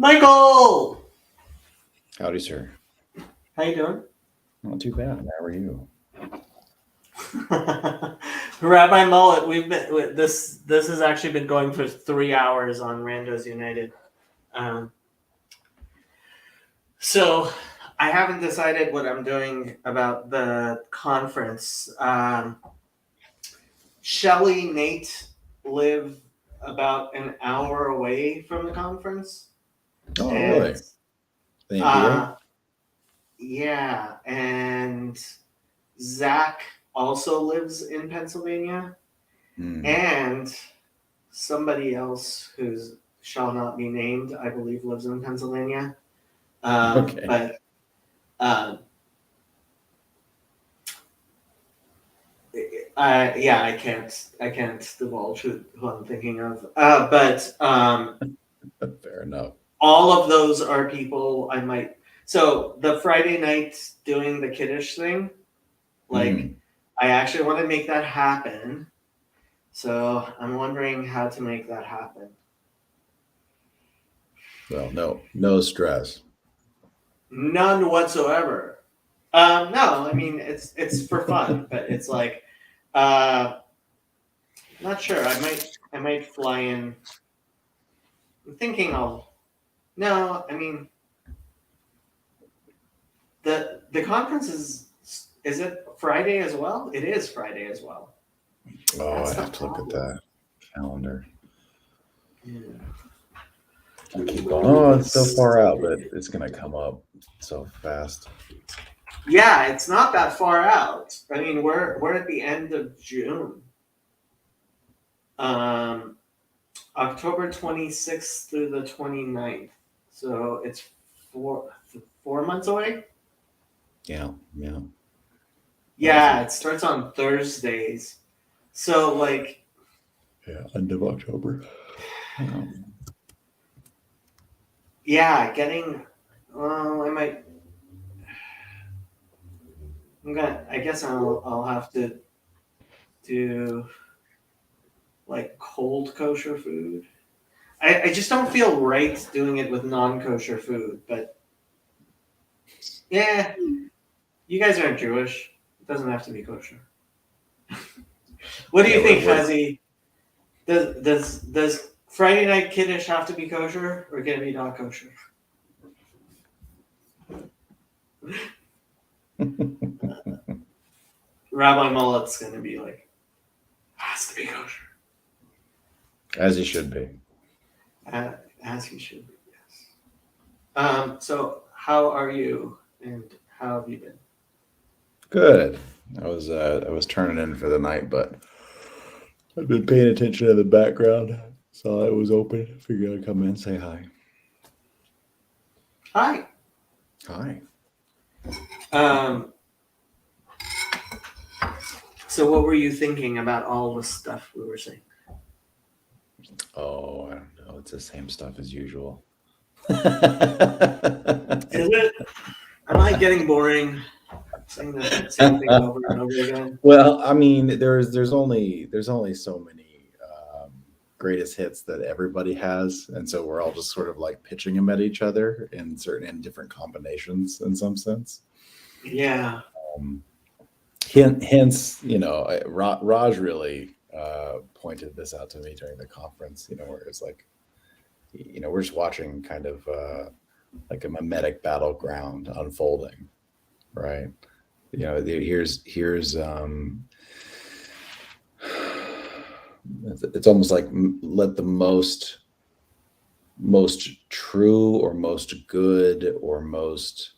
Michael! Howdy, sir. How you doing? Not too bad. How are you? Rabbi Mullet, this has actually been going for 3 hours on Randos United. So I haven't decided what I'm doing about the conference. Shelly, Nate live about an hour away from the conference. Oh, and, really? The NBA? Yeah, and Zach also lives in Pennsylvania, and somebody else who shall not be named, I believe, lives in Pennsylvania. Okay. But I can't divulge who I'm thinking of. But Fair enough. all of those are people I might. So the Friday night doing the kiddish thing, I actually want to make that happen. So I'm wondering how to make that happen. Well, no stress. None whatsoever. No, I mean it's for fun, but it's like, not sure. I might fly in. I'm thinking no. I mean, the conference is it Friday as well? It is Friday as well. Oh, I have to look at that calendar. Yeah. Keep going. Oh, it's so far out, but it's gonna come up so fast. Yeah, it's not that far out. I mean, we're at the end of June. October 26th through the 29th. So it's 4 months away. Yeah. Yeah, it starts on Thursdays. So end of October. Yeah, getting. I might. I guess I'll have to do cold kosher food. I just don't feel right doing it with non-kosher food, but yeah, you guys aren't Jewish. It doesn't have to be kosher. What do you think, Fuzzy? Does Friday night kiddish have to be kosher, or can it be not kosher? Rabbi Mullet's gonna be has to be kosher. As he should be. As he should be, yes. So how are you, and how have you been? Good. I was turning in for the night, but I've been paying attention to the background. Saw it was open. Figured I'd come in and say hi. Hi. Hi. So what were you thinking about all the stuff we were saying? Oh, I don't know. It's the same stuff as usual. Is it? Am I getting boring? Saying the same thing over and over again. Well, I mean, there's only so many greatest hits that everybody has, and so we're all just sort of pitching them at each other in different combinations in some sense. Yeah. Hence, Raj really pointed this out to me during the conference. Where it's we're just watching kind of like a mimetic battleground unfolding, right? Here's it's almost like let the most true or most good or most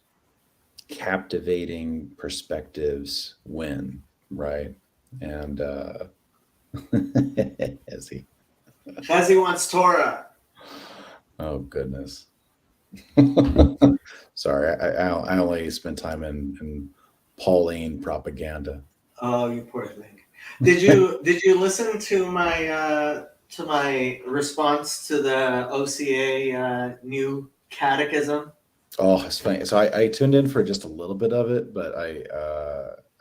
captivating perspectives win, right? And as he wants Torah. Oh goodness. Sorry, I only spend time in Pauline propaganda. Oh, you poor thing. Did you listen to my response to the OCA new catechism? Oh, it's funny. So I tuned in for just a little bit of it, but I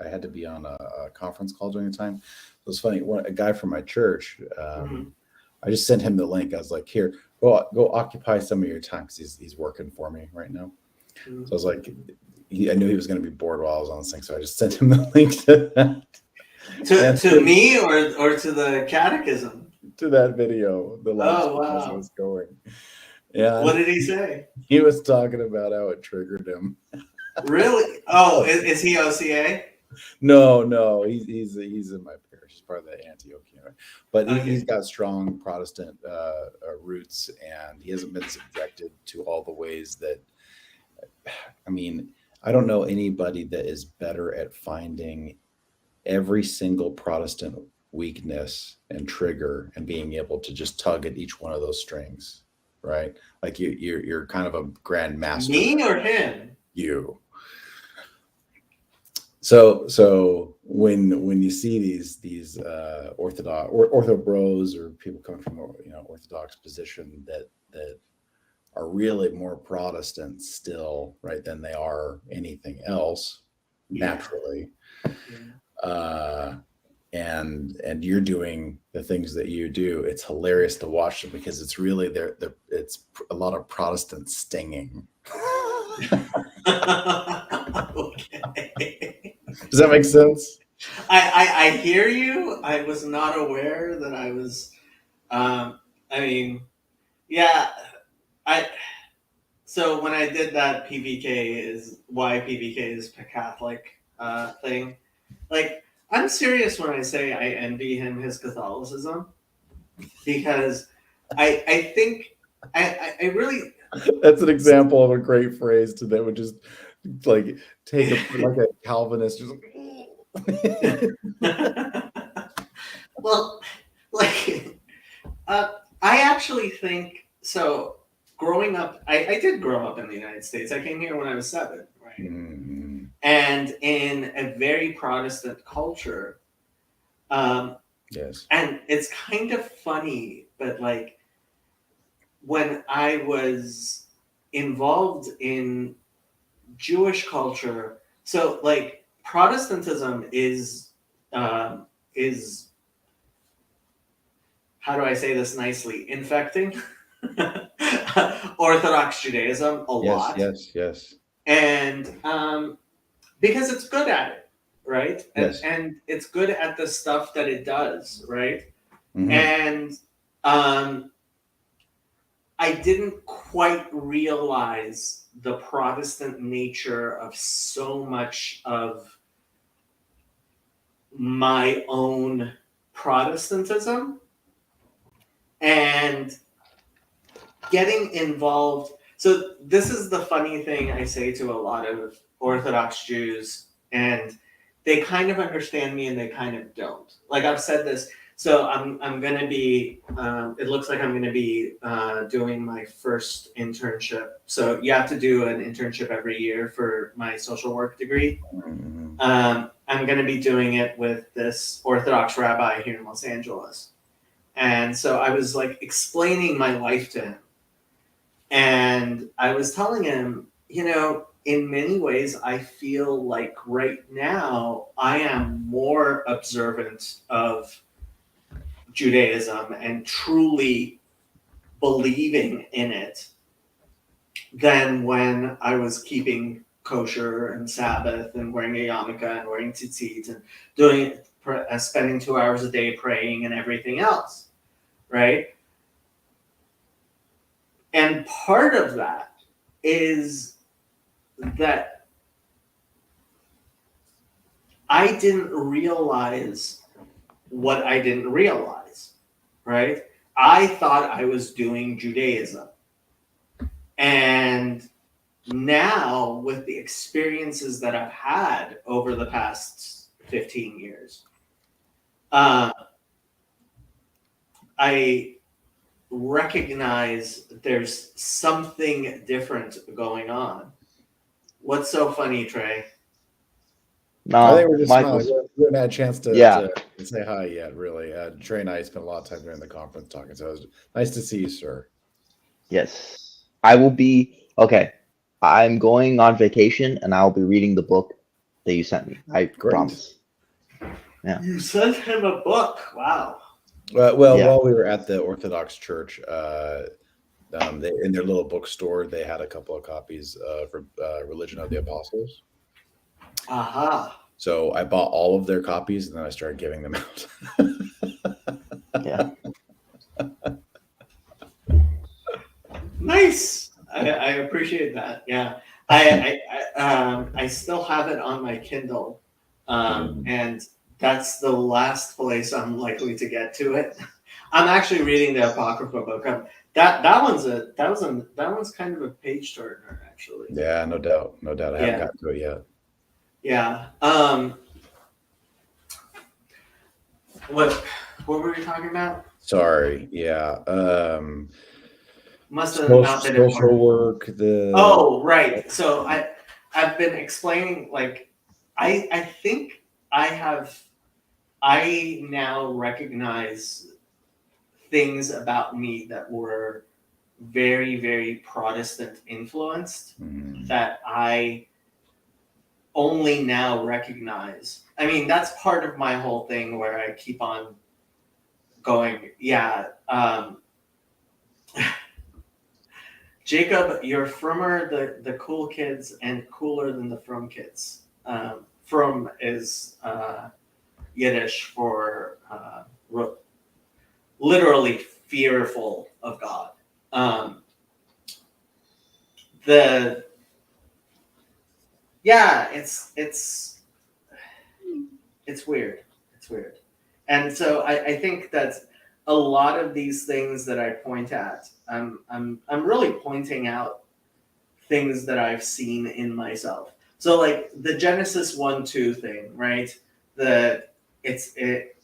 had to be on a conference call during the time. It was funny. A guy from my church, I just sent him the link. I was like, here, go occupy some of your time, because he's working for me right now. So I was like, I knew he was going to be bored while I was on this thing, so I just sent him the link to that. To me or to the catechism? To that video, the live Oh, stream as it wow. was going. Yeah. What did he say? He was talking about how it triggered him. Really? Oh, is he OCA? No, he's in my parish. He's part of the Antiochian, but Okay. he's got strong Protestant roots, and he hasn't been subjected to all the ways that. I mean, I don't know anybody that is better at finding every single Protestant weakness and trigger and being able to just tug at each one of those strings, right? Like you're kind of a grand master. Me or him? You. So when you see these orthodox or ortho bros or people coming from orthodox position that are really more Protestant still, right, than they are anything else naturally. And you're doing the things that you do, it's hilarious to watch them, because it's really it's a lot of Protestant stinging. Okay. Does that make sense? I hear you. I was not aware that I was. So when I did that PVK is Catholic thing, like, I'm serious when I say I envy him his Catholicism, because I think I really. That's an example of a great phrase that would just like take like a Calvinist just. Well, like, I actually think so. Growing up, I did grow up in the United States. I came here when I was 7, right? Mm-hmm. And in a very Protestant culture. Yes. And it's kind of funny, but like, when I was involved in Jewish culture, so like Protestantism is how do I say this nicely? Infecting Orthodox Judaism a lot. Yes. And because it's good at it, right? Yes. And it's good at the stuff that it does, right? Mm-hmm. And I didn't quite realize the Protestant nature of so much of my own Protestantism, and getting involved. So this is the funny thing I say to a lot of Orthodox Jews, and they kind of understand me and they kind of don't. Like, I've said this. So I'm going to be, it looks like I'm going to be doing my first internship. So you have to do an internship every year for my social work degree. Mm-hmm. I'm going to be doing it with this Orthodox rabbi here in Los Angeles. And so I was like explaining my life to him. And I was telling him, in many ways, I feel like right now I am more observant of Judaism and truly believing in it than when I was keeping kosher and Sabbath and wearing a yarmulke and wearing tzitzit and spending 2 hours a day praying and everything else, right? And part of that is that I didn't realize what I didn't realize, right? I thought I was doing Judaism. And now, with the experiences that I've had over the past 15 years, I recognize there's something different going on. What's so funny, Trey? No, I think we're just smiling. We haven't had a chance to say hi yet, really. Trey and I spent a lot of time during the conference talking, so it was nice to see you, sir. Yes. I will be, okay, I'm going on vacation, and I'll be reading the book that you sent me. I promise. Yeah. You sent him a book. Wow. Well, while we were at the Orthodox Church, In their little bookstore, they had a couple of copies of Religion of the Apostles. Aha. So I bought all of their copies, and then I started giving them out. Yeah. Nice. I appreciate that. Yeah. I still have it on my Kindle, and that's the last place I'm likely to get to it. I'm actually reading the Apocrypha book. That one's kind of a page turner, actually. Yeah, no doubt, no doubt. I haven't gotten to it yet. Yeah. What were we talking about? Sorry. Yeah. Must have not been social important. work. Oh, right. So I've been explaining, like, I think I now recognize things about me that were very, very Protestant influenced that I only now recognize. I mean, that's part of my whole thing where I keep on going, yeah, Jacob, you're frommer the cool kids and cooler than the from kids. From is Yiddish for literally fearful of God. It's weird. It's weird. And so I think that a lot of these things that I point at, I'm really pointing out things that I've seen in myself. So like the Genesis 1-2 thing, right? It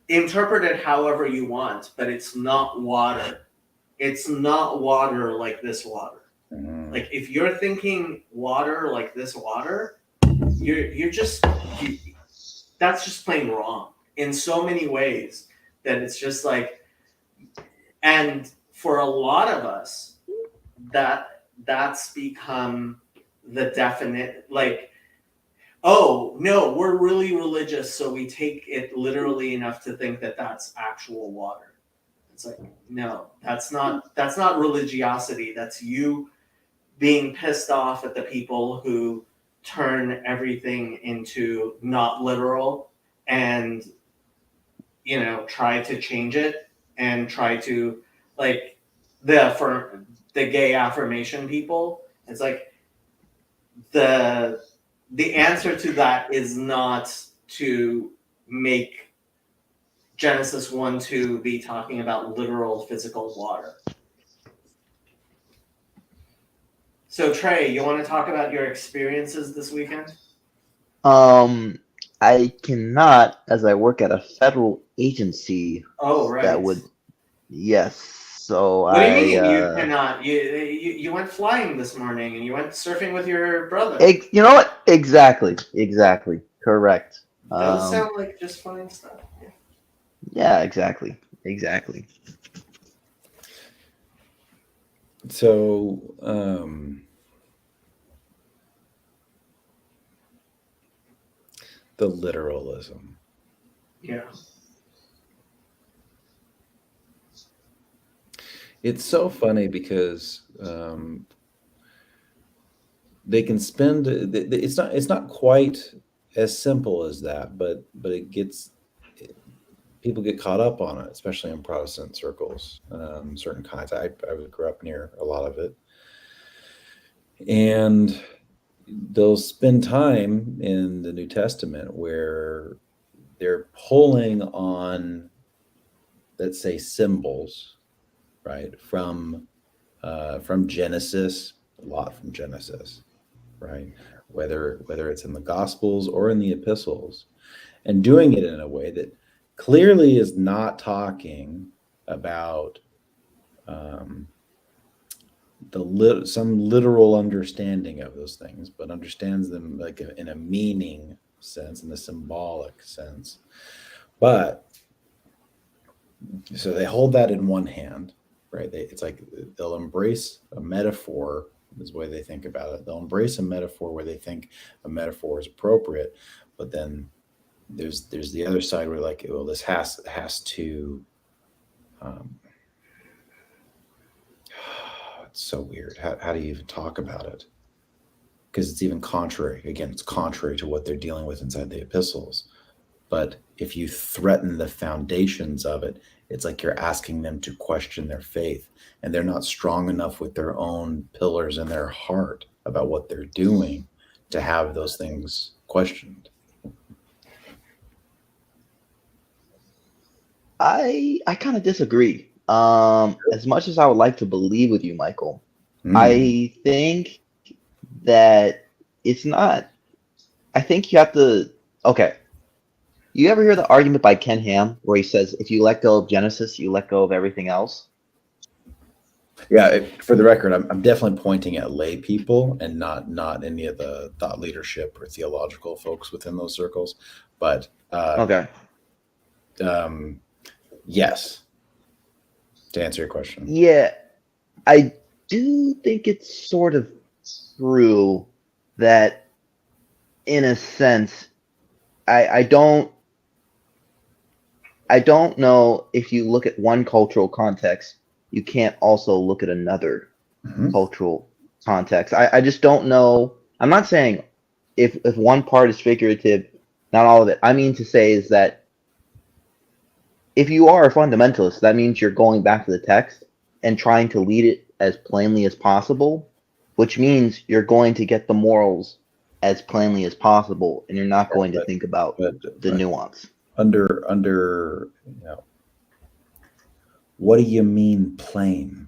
interpret it however you want, but it's not water. It's not water like this water. Like if you're thinking water like this water, that's just plain wrong in so many ways that it's just like, and for a lot of us, that's become the definite, like, oh no, we're really religious, so we take it literally enough to think that that's actual water. It's like, no, that's not religiosity. That's you being pissed off at the people who turn everything into not literal and try to change it and try to, like, the gay affirmation people. It's like the answer to that is not to make Genesis 1-2 be talking about literal physical water. So Trey, you want to talk about your experiences this weekend? I cannot, as I work at a federal agency. Oh, right. That would, yes. So what do you mean you cannot? You went flying this morning and you went surfing with your brother. You know what? Exactly. Correct. Those sound like just fine stuff. Yeah, exactly. So, the literalism. Yeah. It's so funny because they can spend. It's not quite as simple as that, but people get caught up on it, especially in Protestant circles. Certain kinds. I grew up near a lot of it, and they'll spend time in the New Testament where they're pulling on, let's say, symbols, right, from Genesis, a lot from Genesis, right, whether it's in the Gospels or in the epistles, and doing it in a way that clearly is not talking about some literal understanding of those things, but understands them like in a meaning sense, in a symbolic sense. But so they hold that in one hand, right? It's like they'll embrace a metaphor, is the way they think about it. They'll embrace a metaphor where they think a metaphor is appropriate, but then there's the other side where, like, well, this has to it's so weird. How do you even talk about it? Because it's even contrary. Again, it's contrary to what they're dealing with inside the epistles. But if you threaten the foundations of it, it's like you're asking them to question their faith, and they're not strong enough with their own pillars in their heart about what they're doing to have those things questioned. I kind of disagree. As much as I would like to believe with you, Michael, Mm. I think that it's not. I think you have to. Okay. You ever hear the argument by Ken Ham where he says, if you let go of Genesis, you let go of everything else? Yeah, for the record, I'm definitely pointing at lay people and not any of the thought leadership or theological folks within those circles. But Okay. Yes, to answer your question. Yeah, I do think it's sort of true that, in a sense, I don't know if you look at one cultural context, you can't also look at another Mhm. cultural context. I just don't know. I'm not saying if one part is figurative, not all of it. I mean to say is that if you are a fundamentalist, that means you're going back to the text and trying to lead it as plainly as possible, which means you're going to get the morals as plainly as possible, and you're not going to think about the nuance. Under what do you mean plain?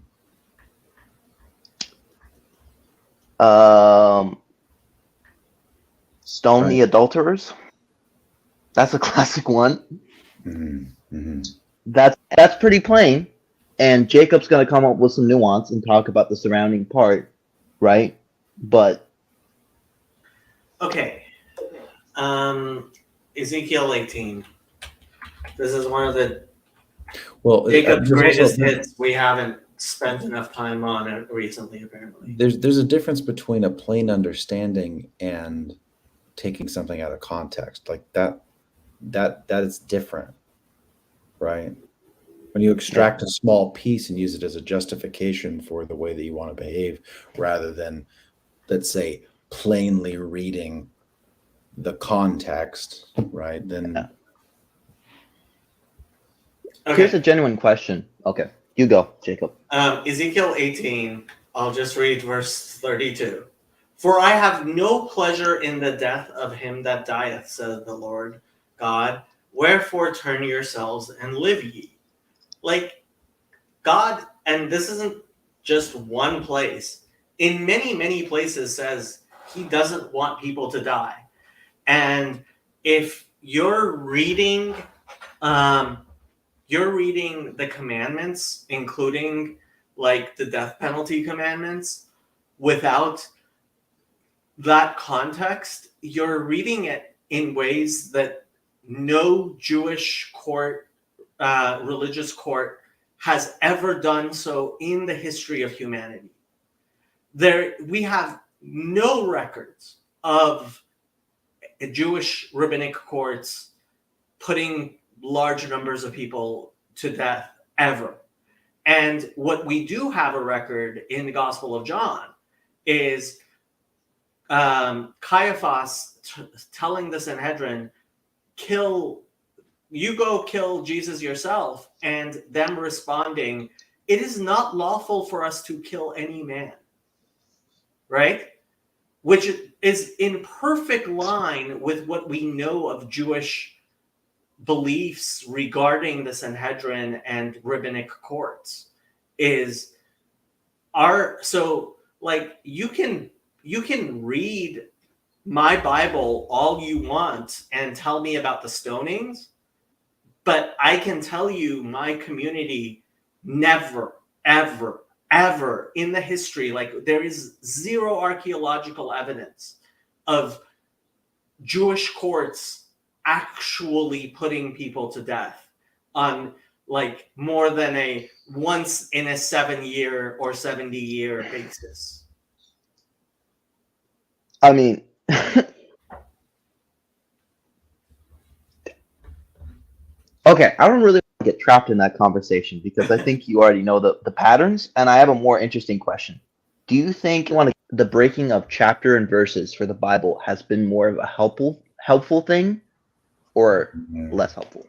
Stone the adulterers. That's a classic one. Mm-hmm. Mm-hmm. That's pretty plain. And Jacob's going to come up with some nuance and talk about the surrounding part, right? But Okay. Ezekiel 18. This is one of the Jacob's greatest hits. We haven't spent enough time on it recently, apparently. There's a difference between a plain understanding and taking something out of context. Like that is different, right? When you extract a small piece and use it as a justification for the way that you want to behave, rather than, let's say, plainly reading the context, right? Then here's a genuine question. Okay, you go, Jacob. Ezekiel 18, I'll just read verse 32. For I have no pleasure in the death of him that dieth, says the Lord God. Wherefore turn yourselves and live ye. Like God, and this isn't just one place, in many, many places says he doesn't want people to die. And if you're reading the commandments, including like the death penalty commandments, without that context, you're reading it in ways that no Jewish court, religious court, has ever done so in the history of humanity. We have no records of Jewish rabbinic courts putting large numbers of people to death ever. And what we do have a record in the Gospel of John is Caiaphas telling the Sanhedrin, you go kill Jesus yourself, and them responding, it is not lawful for us to kill any man, right? Which is in perfect line with what we know of Jewish beliefs regarding the Sanhedrin and rabbinic courts. You can read my Bible all you want and tell me about the stonings, but I can tell you my community never, ever, ever in the history, like there is zero archaeological evidence of Jewish courts actually putting people to death on like more than a once in a 7-year or 70-year basis. I mean, okay, I don't really want get trapped in that conversation because I think you already know the patterns. And I have a more interesting question. Do you think the breaking of chapter and verses for the Bible has been more of a helpful thing or less helpful?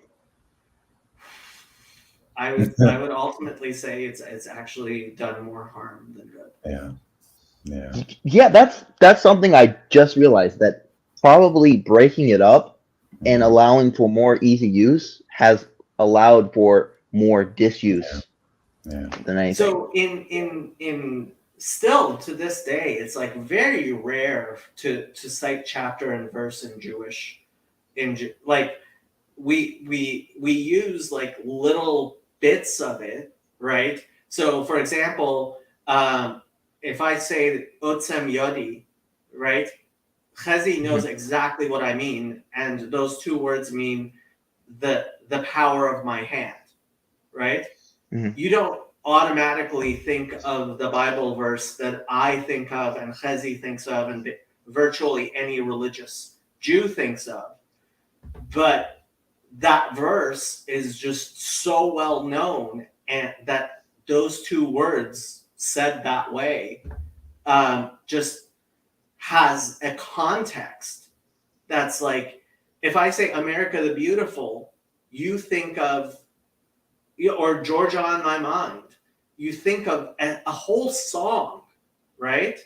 I would ultimately say it's actually done more harm than good. Yeah, that's something I just realized, that probably breaking it up and allowing for more easy use has allowed for more disuse than anything. So in still to this day, it's like very rare to cite chapter and verse in Jewish like we use like little bits of it, right? So for example, if I say Otsem Yodi, right? Chezi knows exactly what I mean, and those two words mean the power of my hand, right? You don't automatically think of the Bible verse that I think of and Chezi thinks of and virtually any religious Jew thinks of. But that verse is just so well known, and that those two words said that way just has a context that's like, if I say America the Beautiful, you think of, or Georgia on My Mind, you think of a whole song, right?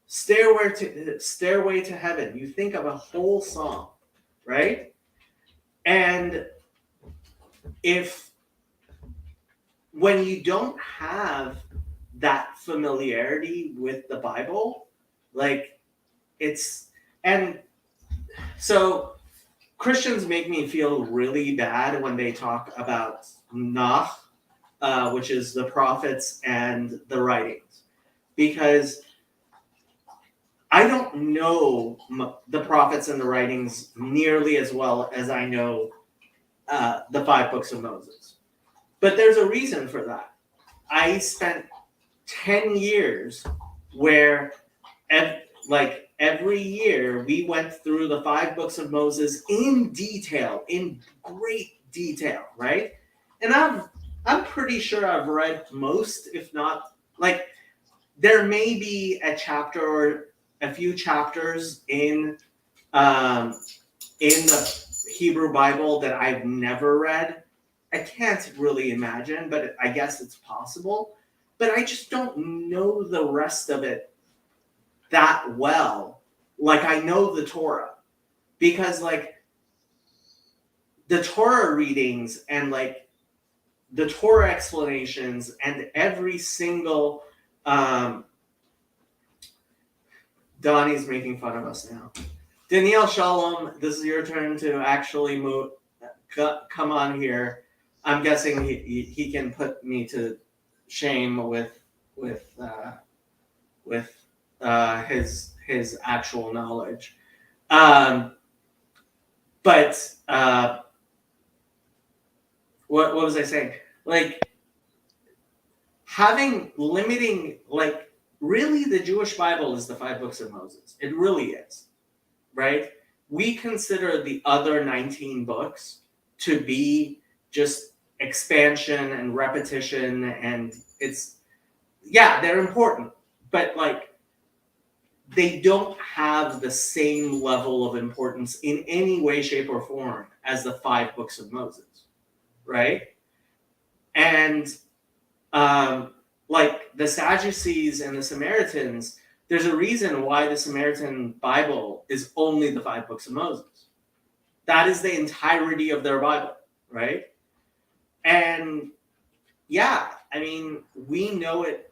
Stairway to Heaven, you think of a whole song, right? And when you don't have that familiarity with the Bible, like and so Christians make me feel really bad when they talk about Nach, which is the prophets and the writings, because I don't know the prophets and the writings nearly as well as I know the 5 books of Moses. But there's a reason for that. I spent 10 years where every year we went through the 5 books of Moses in detail, in great detail, right? And I'm pretty sure I've read most, if not, like, there may be a chapter or a few chapters in the Hebrew Bible that I've never read. I can't really imagine, but I guess it's possible. But I just don't know the rest of it that well. Like, I know the Torah, because like the Torah readings and like the Torah explanations and every single Donnie's making fun of us now. Danielle Shalom, this is your turn to actually come on here. I'm guessing he can put me to shame with his actual knowledge. But what was I saying? Like, limiting, like, really the Jewish Bible is the 5 books of Moses. It really is, right? We consider the other 19 books to be just expansion and repetition, and they're important, but like they don't have the same level of importance in any way, shape, or form as the 5 books of Moses, right? And like the Sadducees and the Samaritans, there's a reason why the Samaritan Bible is only the 5 books of Moses. That is the entirety of their Bible, right? And yeah, I mean, we know it.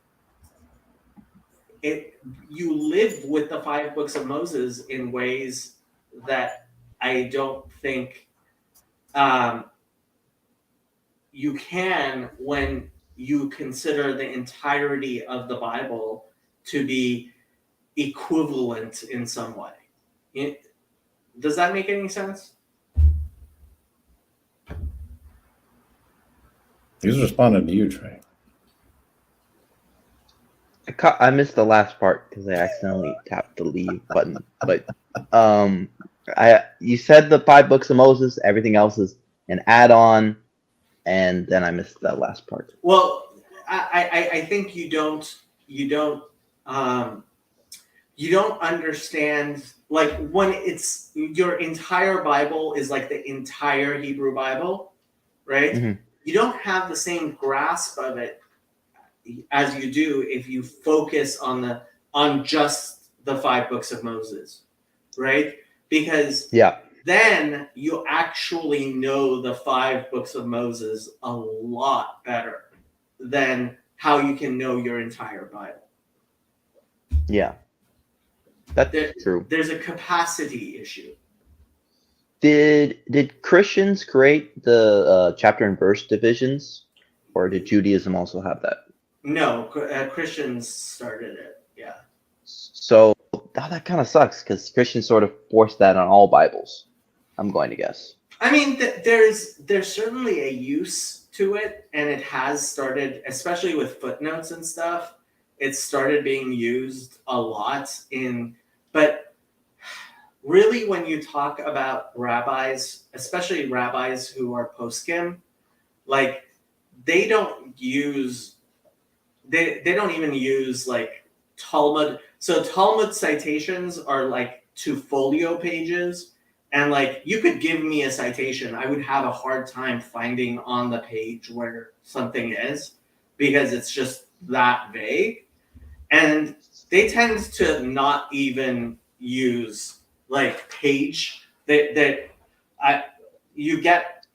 You live with the 5 books of Moses in ways that I don't think you can when you consider the entirety of the Bible to be equivalent in some way. Does that make any sense? He's responding to you, Trey. I missed the last part because I accidentally tapped the leave button. But you said the 5 books of Moses. Everything else is an add-on. and then I missed that last part. Well, I think you don't um, understand, like, when it's your entire Bible is like the entire Hebrew Bible, right? Mm-hmm. You don't have the same grasp of it as you do if you focus on just the 5 books of Moses, right? Because then you actually know the 5 books of Moses a lot better than how you can know your entire Bible. Yeah, that's true. There's a capacity issue. Did Christians create the chapter and verse divisions, or did Judaism also have that? No, Christians started it. Yeah. So that kind of sucks because Christians sort of forced that on all Bibles, I'm going to guess. I mean, there's certainly a use to it, and it has started, especially with footnotes and stuff. It started being used a lot but really, when you talk about rabbis, especially rabbis who are poskim, like, they don't even use like Talmud. So Talmud citations are like 2 folio pages, and like, you could give me a citation, I would have a hard time finding on the page where something is, because it's just that vague. And they tend to not even use like page. You get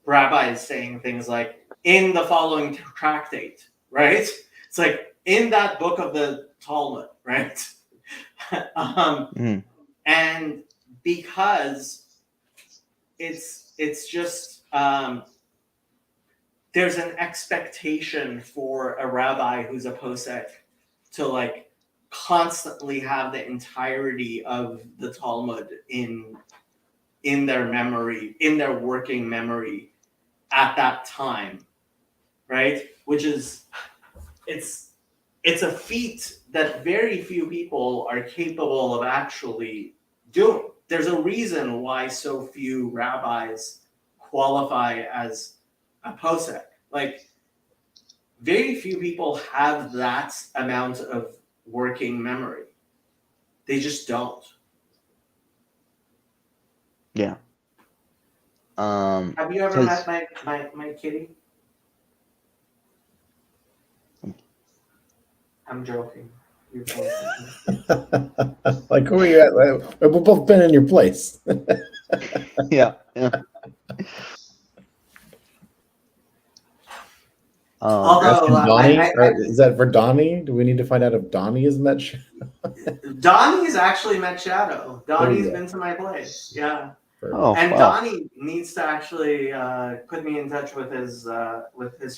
rabbis saying things like, in the following tractate, right? It's like, in that book of the Talmud, right? And because it's just there's an expectation for a rabbi who's a posek to like constantly have the entirety of the Talmud in their memory, in their working memory at that time, right? Which is, it's a feat that very few people are capable of actually doing. There's a reason why so few rabbis qualify as a posek. Like, very few people have that amount of working memory. They just don't. Yeah. Have you ever met my kitty? I'm joking. You're joking. Like, who are you at? We've both been in your place. Yeah. Although, Donnie, is that for Donnie? Do we need to find out if Donnie has met Shadow? Donnie's actually met Shadow. Donnie's been to my place. Yeah. Oh, and wow. Donnie needs to actually put me in touch with his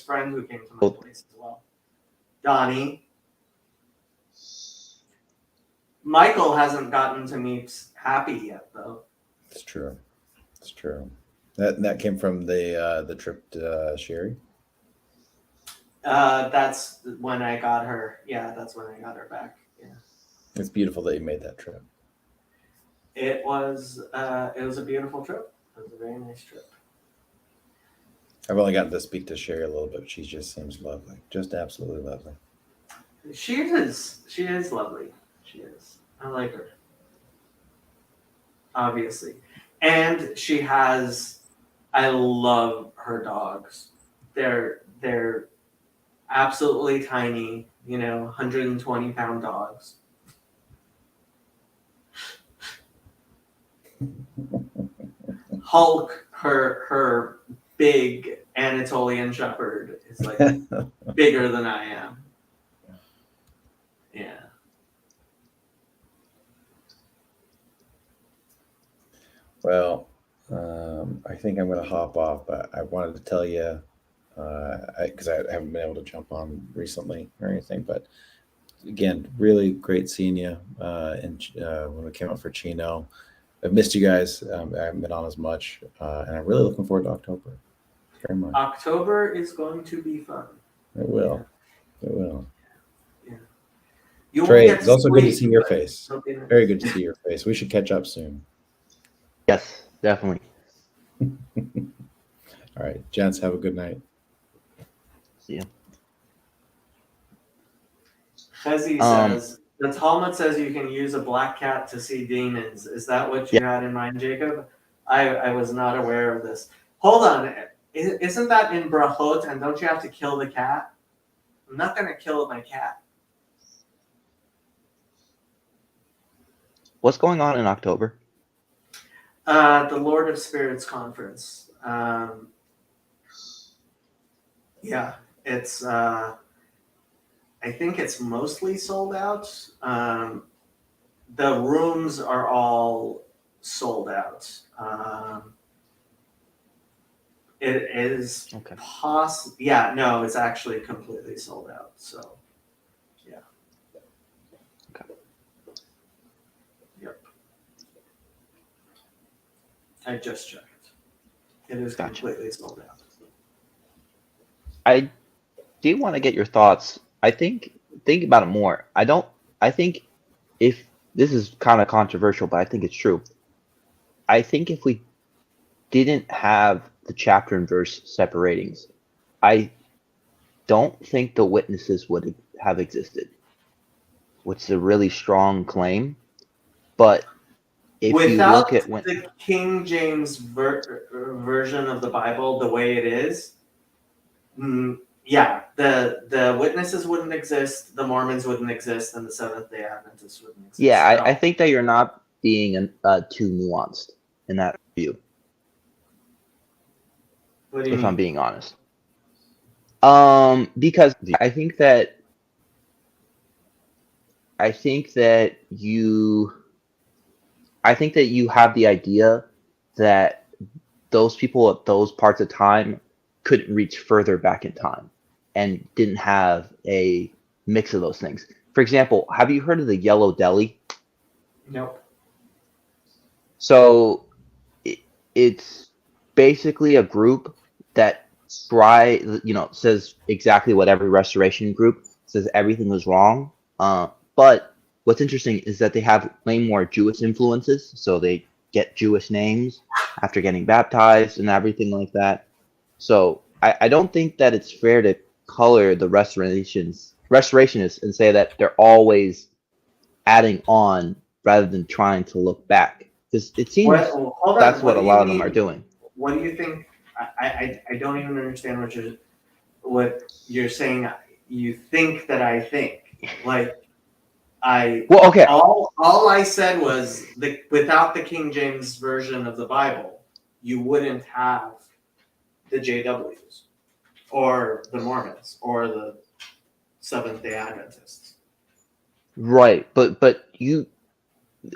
friend who came to my place as well. Donnie. Michael hasn't gotten to meet Happy yet, though. It's true. It's true. That came from the trip to Sherry. That's when I got her. Yeah, that's when I got her back. Yeah. It's beautiful that you made that trip. It was a beautiful trip. It was a very nice trip. I've only gotten to speak to Sherry a little bit. She just seems lovely. Just absolutely lovely. She is. She is lovely. She is. I like her. Obviously. And she has, I love her dogs. They're absolutely tiny, 120-pound dogs. Hulk, her big Anatolian Shepherd, is like bigger than I am. Yeah. Well, I think I'm going to hop off, but I wanted to tell you, because I haven't been able to jump on recently or anything, but again, really great seeing you when we came out for Chino. I've missed you guys. I haven't been on as much, and I'm really looking forward to October. Very much. October is going to be fun. It will. Yeah. It will. Yeah. Trey, it's also good to see your face. Very good to see your face. We should catch up soon. Yes, definitely. All right, gents, have a good night. See ya. Chezi says, the Talmud says you can use a black cat to see demons. Is that what you had in mind, Jacob? I was not aware of this. Hold on. Isn't that in Brachot, and don't you have to kill the cat? I'm not going to kill my cat. What's going on in October? The Lord of Spirits conference. Yeah, it's... I think it's mostly sold out. The rooms are all sold out. It is Okay. Yeah, no, it's actually completely sold out. So, yeah. Okay. Yep. I just checked. It is Gotcha. completely sold out. I do want to get your thoughts. I think about it more. I think if this is kind of controversial, but I think it's true. I think if we didn't have the chapter and verse separatings, I don't think the witnesses would have existed, which is a really strong claim. But if you Without look at when the King James version of the Bible the way it is, yeah, the witnesses wouldn't exist, the Mormons wouldn't exist, and the Seventh-day Adventists wouldn't exist. yeah, I think that you're not being too nuanced in that view. What do you If mean? I'm being honest. Because I think that you have the idea that those people at those parts of time couldn't reach further back in time and didn't have a mix of those things. For example, have you heard of the Yellow Deli? Nope. So it's basically a group that says exactly what every restoration group says everything was wrong. But what's interesting is that they have way more Jewish influences. So they get Jewish names after getting baptized and everything like that. So I don't think that it's fair to color the restorationists and say that they're always adding on rather than trying to look back. Because it seems Hold that's on. what a do lot you of them are mean? doing. What do you think? I don't even understand what you're saying. You think that I think. Like, Well, okay. all I said was without the King James version of the Bible, you wouldn't have the JWs or the Mormons or the Seventh-day Adventists. Right, but you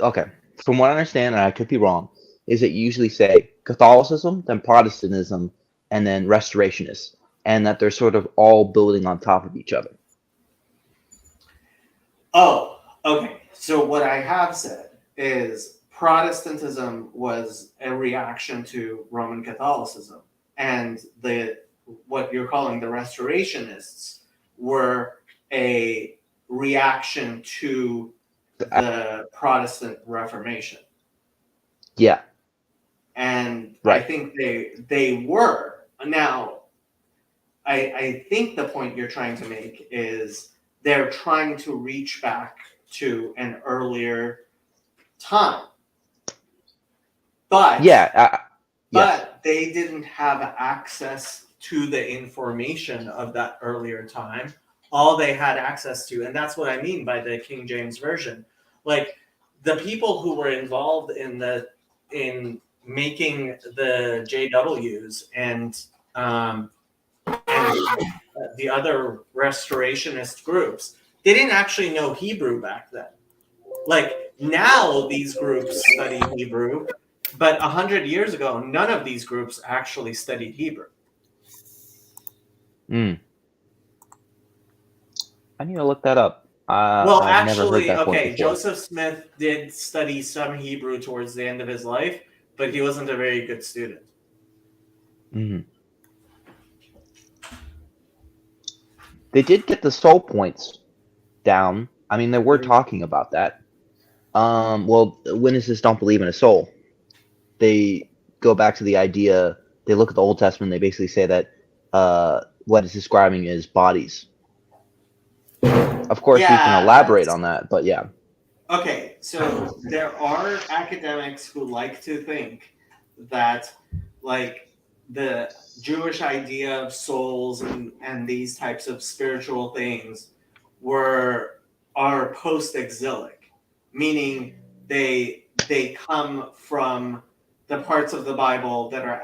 okay. From what I understand, and I could be wrong, is that you usually say Catholicism, then Protestantism, and then Restorationists, and that they're sort of all building on top of each other. Oh, okay. So what I have said is Protestantism was a reaction to Roman Catholicism, and what you're calling the Restorationists were a reaction to the Protestant Reformation. Yeah. And right. I think they were. Now, I think the point you're trying to make is they're trying to reach back to an earlier time. But yes. but they didn't have access to the information of that earlier time. All they had access to, and that's what I mean by the King James Version. Like the people who were involved in making the JWs and the other restorationist groups, they didn't actually know Hebrew back then. Like now these groups study Hebrew, but 100 years ago, none of these groups actually studied Hebrew. I need to look that up. Well, I've never heard actually, that point okay, before. Joseph Smith did study some Hebrew towards the end of his life, but he wasn't a very good student. They did get the soul points down. I mean, they were talking about that. Well, witnesses don't believe in a soul. They go back to the idea they look at the Old Testament. They basically say that what it's describing is bodies. Of course, we can Yeah, elaborate on that, but yeah. okay, so there are academics who like to think that, like, the Jewish idea of souls and these types of spiritual things are post-exilic, meaning they come from the parts of the Bible that are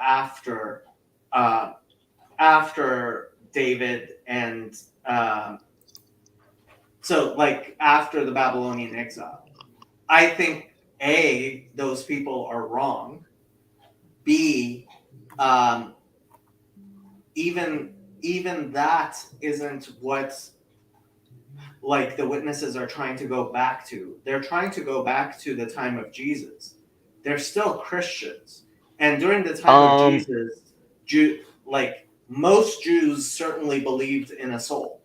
after David and so like after the Babylonian exile. I think A, those people are wrong. B, um, even that isn't what like the witnesses are trying to go back to. They're trying to go back to the time of Jesus. They're still Christians, and during the time of Jesus, like most Jews certainly believed in a soul.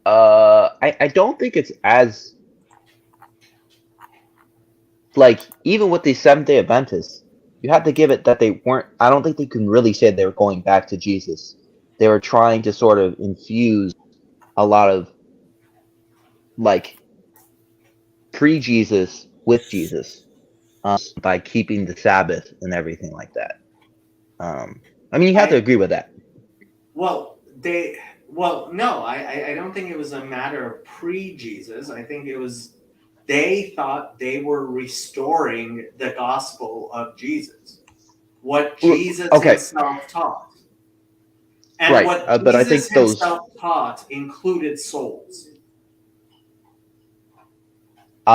I don't think it's as like even with the Seventh Day Adventists, you have to give it that they weren't. I don't think they can really say they were going back to Jesus. They were trying to sort of infuse a lot of like pre-Jesus with Jesus by keeping the Sabbath and everything like that. I mean, you have to agree with that. Well, no, I don't think it was a matter of pre-Jesus. I think it was they thought they were restoring the gospel of Jesus, what Jesus himself taught. And right, what but I Jesus think those himself taught included souls. There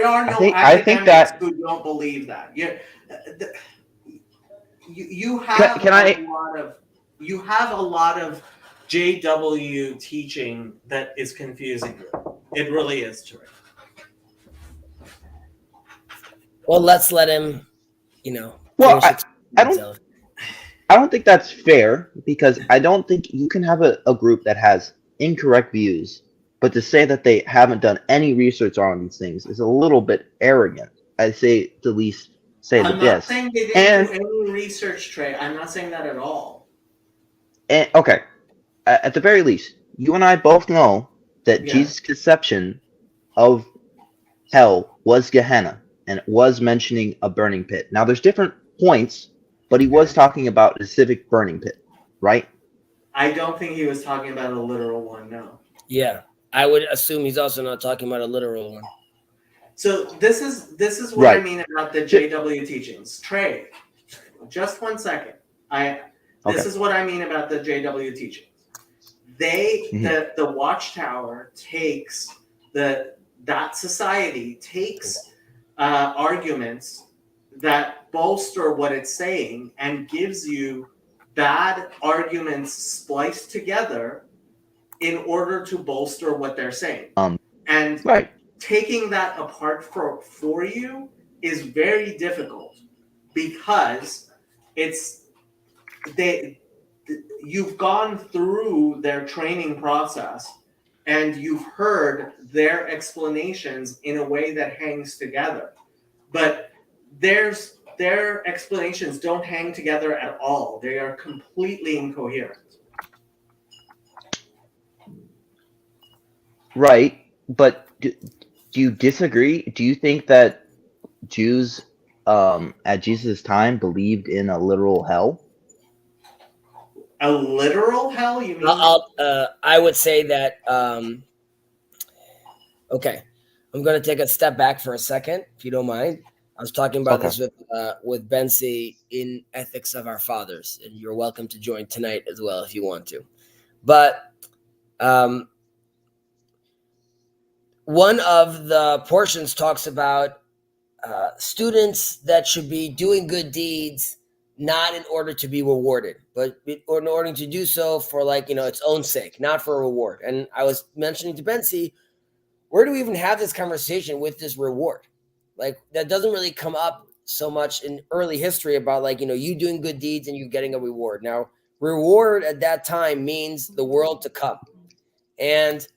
are no academics who don't believe that. You have a lot of JW teaching that is confusing you. It really is, true. Well, let's let him, Well, I don't think that's fair because I don't think you can have a group that has incorrect views, but to say that they haven't done any research on these things is a little bit arrogant. I'd say the least say the I'm best. not saying they didn't do any research, Trey. I'm not saying that at all. And okay, at the very least, you and I both know that Jesus' conception of hell was Gehenna, and it was mentioning a burning pit. Now, there's different points, but he was talking about a specific burning pit, right? I don't think he was talking about a literal one, no. Yeah, I would assume he's also not talking about a literal one. So this is what I mean about the JW teachings. Trey, just 1 second. This is what I mean about the JW teachings. The Watchtower takes that society takes arguments that bolster what it's saying and gives you bad arguments spliced together in order to bolster what they're saying. Taking that apart for you is very difficult because you've gone through their training process and you've heard their explanations in a way that hangs together. But their explanations don't hang together at all. They are completely incoherent. Right, but do you disagree? Do you think that Jews at Jesus' time believed in a literal hell? A literal hell? You mean? I would say that. Okay, I'm going to take a step back for a second, if you don't mind. I was talking about this with Bensi in Ethics of Our Fathers, and you're welcome to join tonight as well if you want to. But one of the portions talks about students that should be doing good deeds, not in order to be rewarded, but in order to do so for its own sake, not for a reward. And I was mentioning to Bensi, where do we even have this conversation with this reward? Like that doesn't really come up so much in early history about you doing good deeds and you getting a reward. Now, reward at that time means the world to come. And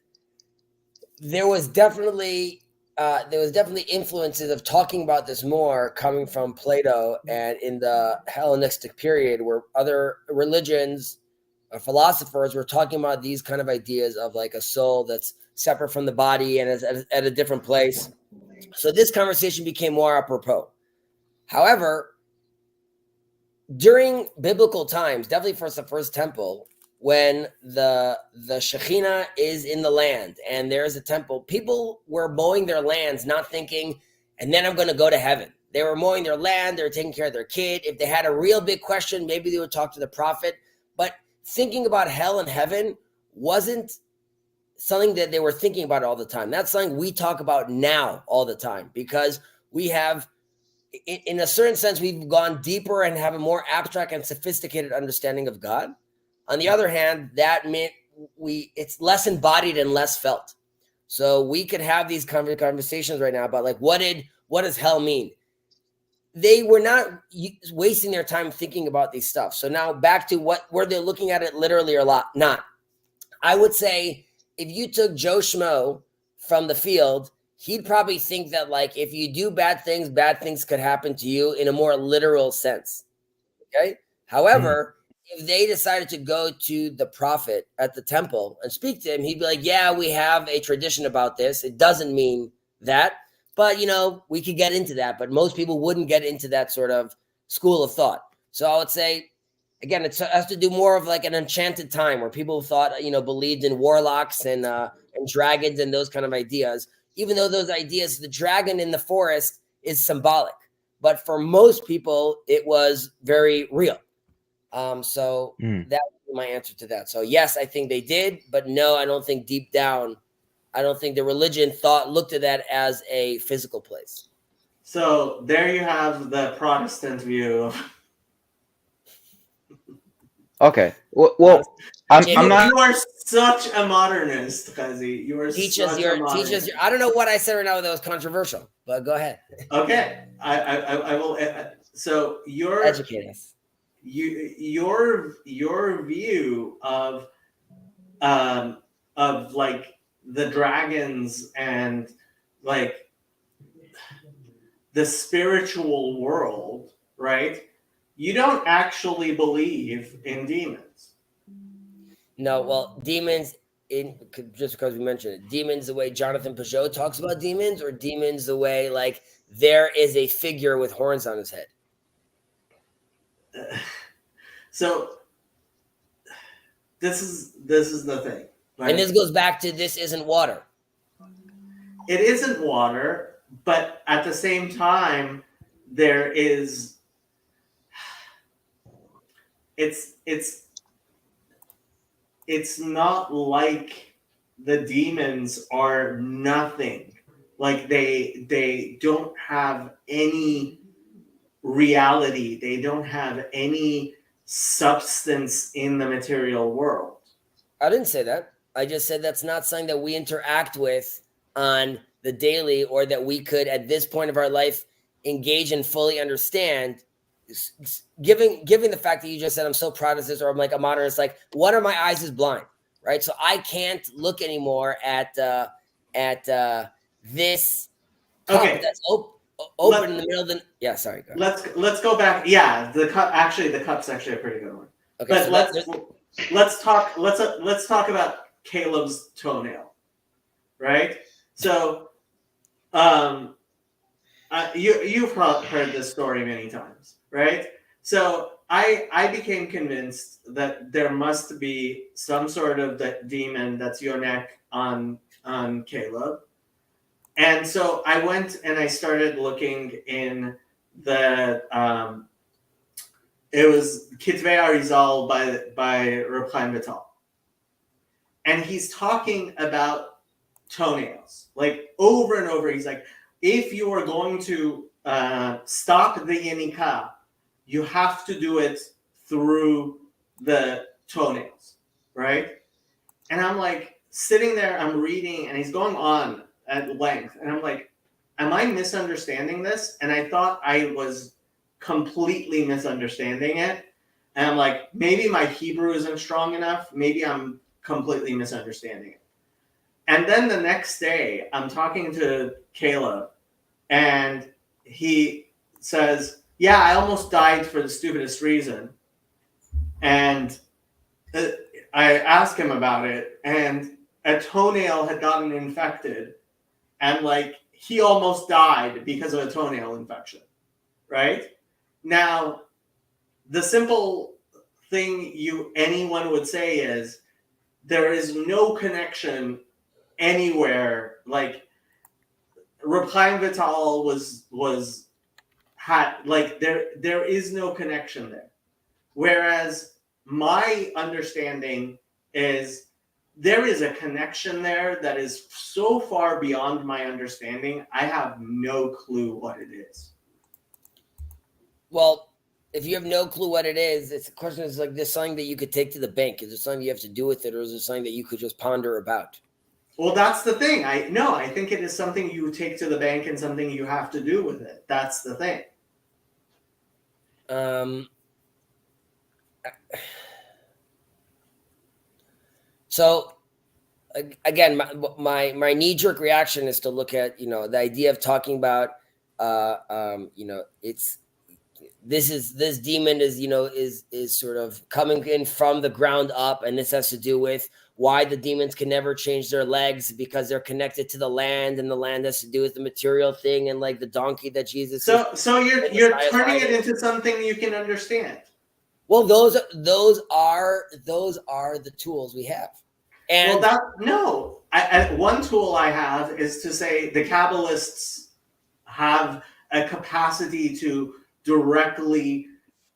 there was definitely there was definitely influences of talking about this more coming from Plato and in the Hellenistic period, where other religions or philosophers were talking about these kind of ideas of like a soul that's separate from the body and is at a different place. So this conversation became more apropos. However, during biblical times, definitely for the first temple, when the Shekhinah is in the land and there's a temple, people were mowing their lands, not thinking, and then I'm going to go to heaven. They were mowing their land. They were taking care of their kid. If they had a real big question, maybe they would talk to the prophet. But thinking about hell and heaven wasn't something that they were thinking about all the time. That's something we talk about now all the time, because we have, in a certain sense, we've gone deeper and have a more abstract and sophisticated understanding of God. On the other hand, that meant it's less embodied and less felt. So we could have these conversations right now about like, what does hell mean? They were not wasting their time thinking about these stuff. So now back to were they looking at it literally or not? I would say if you took Joe Schmo from the field, he'd probably think that like if you do bad things could happen to you in a more literal sense. Okay. However, if they decided to go to the prophet at the temple and speak to him, he'd be like, yeah, we have a tradition about this. It doesn't mean that, but we could get into that, but most people wouldn't get into that sort of school of thought. So I would say, again, it has to do more of like an enchanted time where people thought, believed in warlocks and dragons and those kind of ideas, even though those ideas, the dragon in the forest is symbolic, but for most people, it was very real. So that would be my answer to that. So yes, I think they did, but no, I don't think deep down, I don't think the religion looked at that as a physical place. So there you have the Protestant view. Okay. Well, I'm not. You are such a modernist, Kazi. You are such a modernist. I don't know what I said right now that was controversial, but go ahead. Okay, I will. So educate us. Your view of like the dragons and like the spiritual world, right? You don't actually believe in demons. No, well, demons, just because we mentioned it, demons the way Jonathan Pageau talks about demons, or demons the way like there is a figure with horns on his head? So this is the thing. Right? And this goes back to this isn't water. It isn't water, but at the same time, there is. It's not like the demons are nothing. Like they don't have any reality. They don't have any substance in the material world. I didn't say that. I just said that's not something that we interact with on the daily, or that we could at this point of our life engage and fully understand. Given the fact that you just said I'm so proud of this, or I'm like a modernist, like one of my eyes is blind, right? So I can't look anymore at this cup that's open in the middle of the. Yeah, sorry. Go ahead. Let's go back. Yeah, the cup's actually a pretty good one. Okay, but so let's talk about Caleb's toenail, right? So, you've heard this story many times, right? So I became convinced that there must be some sort of demon that's Yonek on Caleb. And so I went and I started looking in the it was Kitvei Arizal by Reb Chaim Vital. And he's talking about toenails, like over and over. He's like, if you are going to stop the Yenikah, you have to do it through the toenails, right? And I'm like sitting there, I'm reading, and he's going on at length. And I'm like, am I misunderstanding this? And I thought I was completely misunderstanding it. And I'm like, maybe my Hebrew isn't strong enough. Maybe I'm completely misunderstanding it. And then the next day, I'm talking to Caleb, and he says, "Yeah, I almost died for the stupidest reason." And I asked him about it, and a toenail had gotten infected, and like he almost died because of a toenail infection. Right? Now, the simple thing anyone would say is there is no connection anywhere. Like Repline Vital had like there is no connection there. Whereas my understanding is there is a connection there that is so far beyond my understanding. I have no clue what it is. Well, if you have no clue what it is, it's a question is like this something that you could take to the bank? Is there something you have to do with it, or is it something that you could just ponder about? Well, that's the thing. I think it is something you take to the bank and something you have to do with it. That's the thing. So again, my knee-jerk reaction is to look at, the idea of talking about, it's this demon is sort of coming in from the ground up, and this has to do with why the demons can never change their legs because they're connected to the land, and the land has to do with the material thing, and like the donkey that Jesus. So you're turning it into something you can understand. Well, those are the tools we have. And one tool I have is to say the Kabbalists have a capacity to directly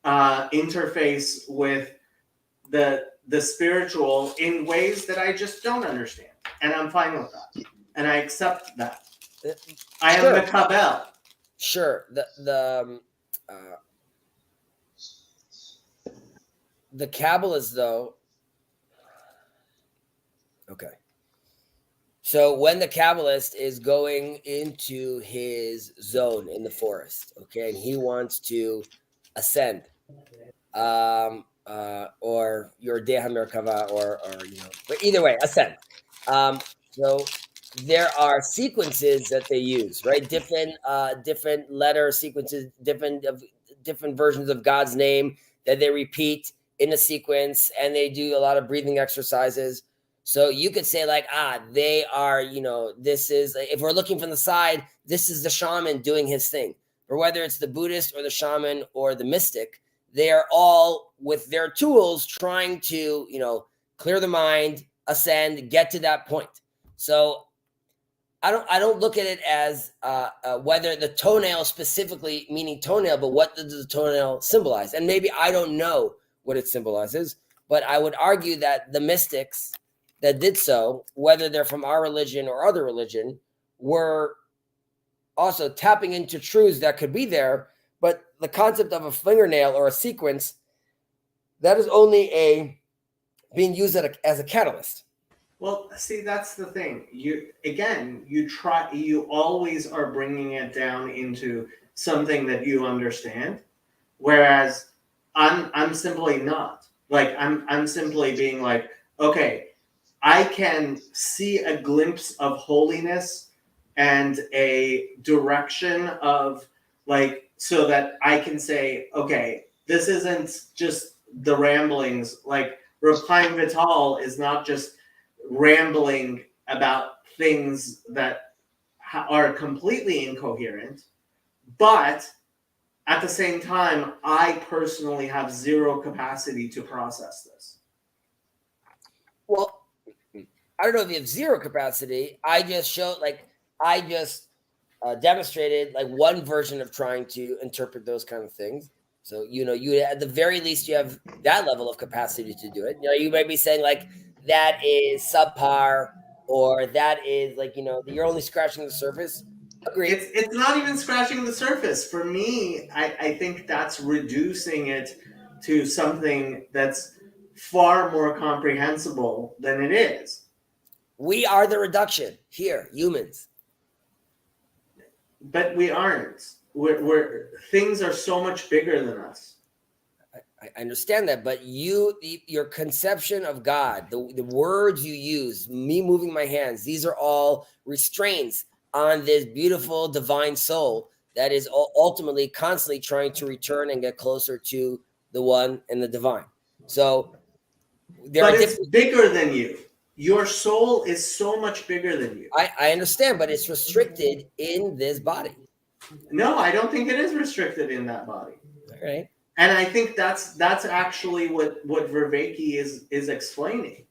interface with the spiritual in ways that I just don't understand, and I'm fine with that, and I accept that. I am the Kabel. Sure. The Kabbalists, though. Okay. So when the Kabbalist is going into his zone in the forest, okay, and he wants to ascend, or your Deha Merkava, or but either way, ascend. So there are sequences that they use, right? Different letter sequences, different versions of God's name that they repeat in a sequence, and they do a lot of breathing exercises. So you could say like, they are, this is, if we're looking from the side, this is the shaman doing his thing. Or whether it's the Buddhist or the shaman or the mystic, they are all with their tools trying to, clear the mind, ascend, get to that point. So I don't look at it as whether the toenail specifically meaning toenail, but what does the toenail symbolize? And maybe I don't know what it symbolizes, but I would argue that the mystics that did so, whether they're from our religion or other religion, were also tapping into truths that could be there. But the concept of a fingernail or a sequence, that is only being used as a catalyst. Well, see, that's the thing. You always are bringing it down into something that you understand, whereas I'm simply not. Like I'm simply being like, okay, I can see a glimpse of holiness and a direction of like, so that I can say, okay, this isn't just the ramblings. Like Repline Vital is not just rambling about things that are completely incoherent, but at the same time, I personally have zero capacity to process this. Well, I don't know if you have zero capacity. I just demonstrated like one version of trying to interpret those kind of things. So, you at the very least, you have that level of capacity to do it. You might be saying like that is subpar, or that is like, you're only scratching the surface. Agreed. It's not even scratching the surface. For me, I think that's reducing it to something that's far more comprehensible than it is. We are the reduction here, humans. But we aren't. We're things are so much bigger than us. I understand that, but your conception of God, the words you use, me moving my hands, these are all restraints on this beautiful divine soul that is ultimately constantly trying to return and get closer to the one and the divine. So there But are it's different. bigger than you. Your soul is so much bigger than you. I understand, but it's restricted in this body. No, I don't think it is restricted in that body. All right. And I think that's actually what Vervaeke is explaining,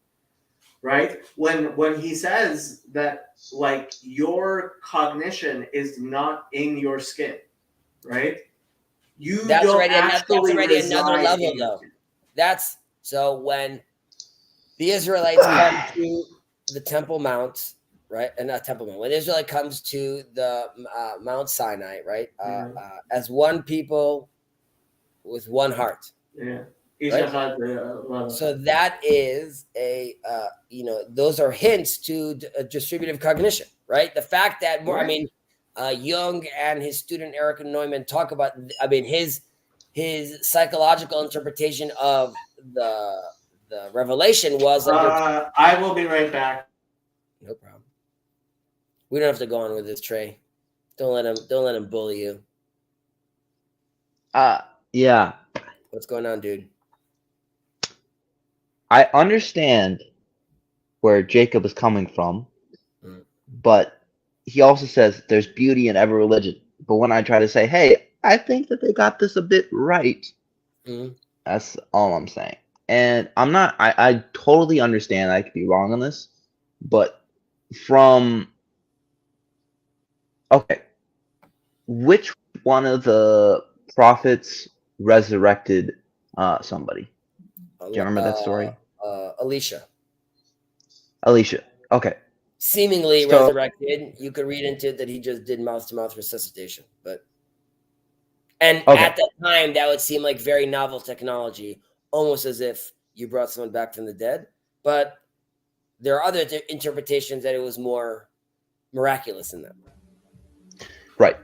right? When he says that like your cognition is not in your skin, right? You That's don't already actually another reside level, in your though. skin. That's so when the Israelites come to the Temple Mount, right? And not Temple Mount. When the Israelite comes to the Mount Sinai, right? As one people with one heart. Yeah. Right? So that is those are hints to distributive cognition, right? The fact that more, Right. Jung and his student Eric Neumann talk about, his psychological interpretation of the revelation was like, I will be right back. no problem. We don't have to go on with this, Trey. Don't let him bully you. Yeah. What's going on, dude? I understand where Jacob is coming from, but he also says there's beauty in every religion. But when I try to say, hey, I think that they got this a bit right, that's all I'm saying. And I totally understand I could be wrong on this, but okay, which one of the prophets resurrected somebody? Do you remember that story? Alicia. Okay. Seemingly resurrected. You could read into it that he just did mouth-to-mouth resuscitation, but at that time that would seem like very novel technology, almost as if you brought someone back from the dead. But there are other interpretations that it was more miraculous than that. Right.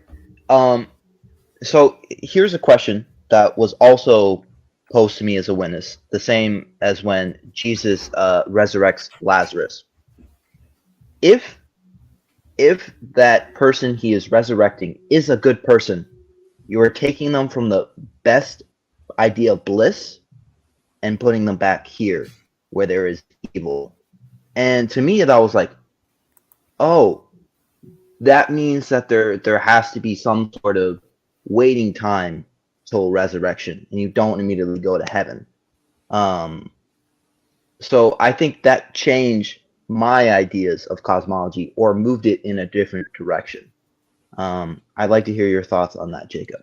So here's a question that was also posed to me as a witness, the same as when Jesus resurrects Lazarus. If that person he is resurrecting is a good person, you are taking them from the best idea of bliss and putting them back here where there is evil. And to me, that was like, oh, that means that there has to be some sort of waiting time till resurrection, and you don't immediately go to heaven. So I think that changed my ideas of cosmology or moved it in a different direction. I'd like to hear your thoughts on that, Jacob.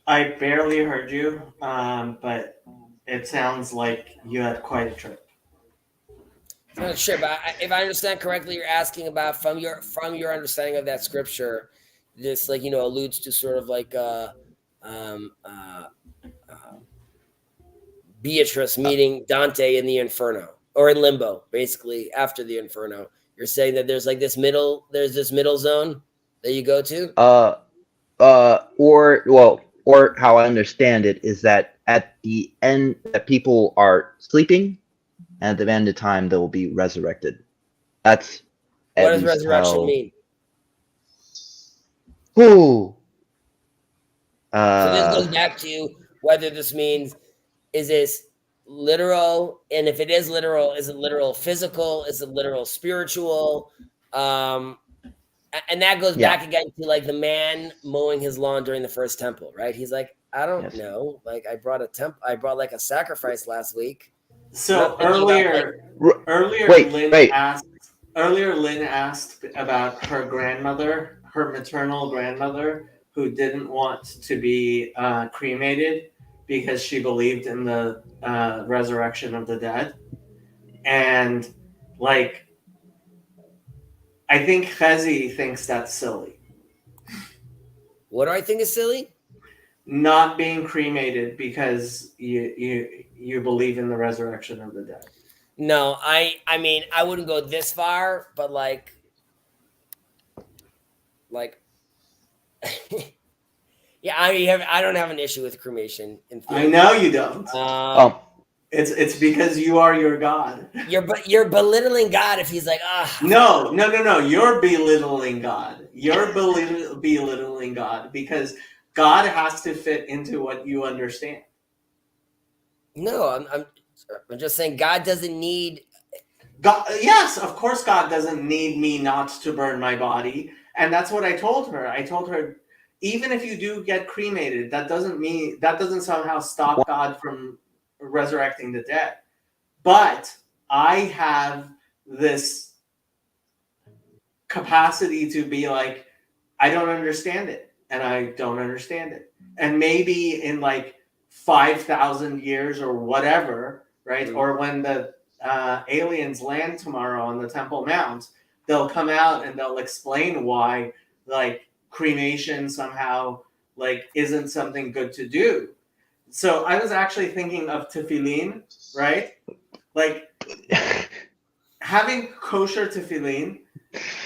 I barely heard you, but it sounds like you had quite a trip. I'm not sure, but if I understand correctly, you're asking about from your understanding of that scripture, this alludes to sort of like Beatrice meeting Dante in the Inferno or in Limbo, basically after the Inferno. You're saying that there's this middle zone that you go to? Or how I understand it is that at the end that people are sleeping, and at the end of time they will be resurrected. That's what does resurrection mean? Ooh. So this goes back to whether this means, is this literal, and if it is literal, is it literal physical, is it literal spiritual? And that goes back again to like the man mowing his lawn during the first temple, right? He's like, I don't know, like I brought like a sacrifice last week. So earlier Lynn asked about her grandmother, her maternal grandmother, who didn't want to be cremated because she believed in the resurrection of the dead. And like, I think Chezi thinks that's silly. What do I think is silly? Not being cremated because you believe in the resurrection of the dead. No, I mean I wouldn't go this far, but like Yeah, I don't have an issue with cremation. In I theory. know you don't. It's because you are your God. You're belittling God if he's like, No. You're belittling God. You're belittling God because God has to fit into what you understand. No, I'm just saying God doesn't need. God, yes, of course, God doesn't need me not to burn my body, and that's what I told her. I told her, even if you do get cremated, that doesn't somehow stop God from resurrecting the dead. But I have this capacity to be like, I don't understand it, and I don't understand it, and maybe in like 5,000 years or whatever, right? Or when the aliens land tomorrow on the Temple Mount, they'll come out and they'll explain why like cremation somehow like isn't something good to do. So I was actually thinking of tefillin, right? Like having kosher tefillin.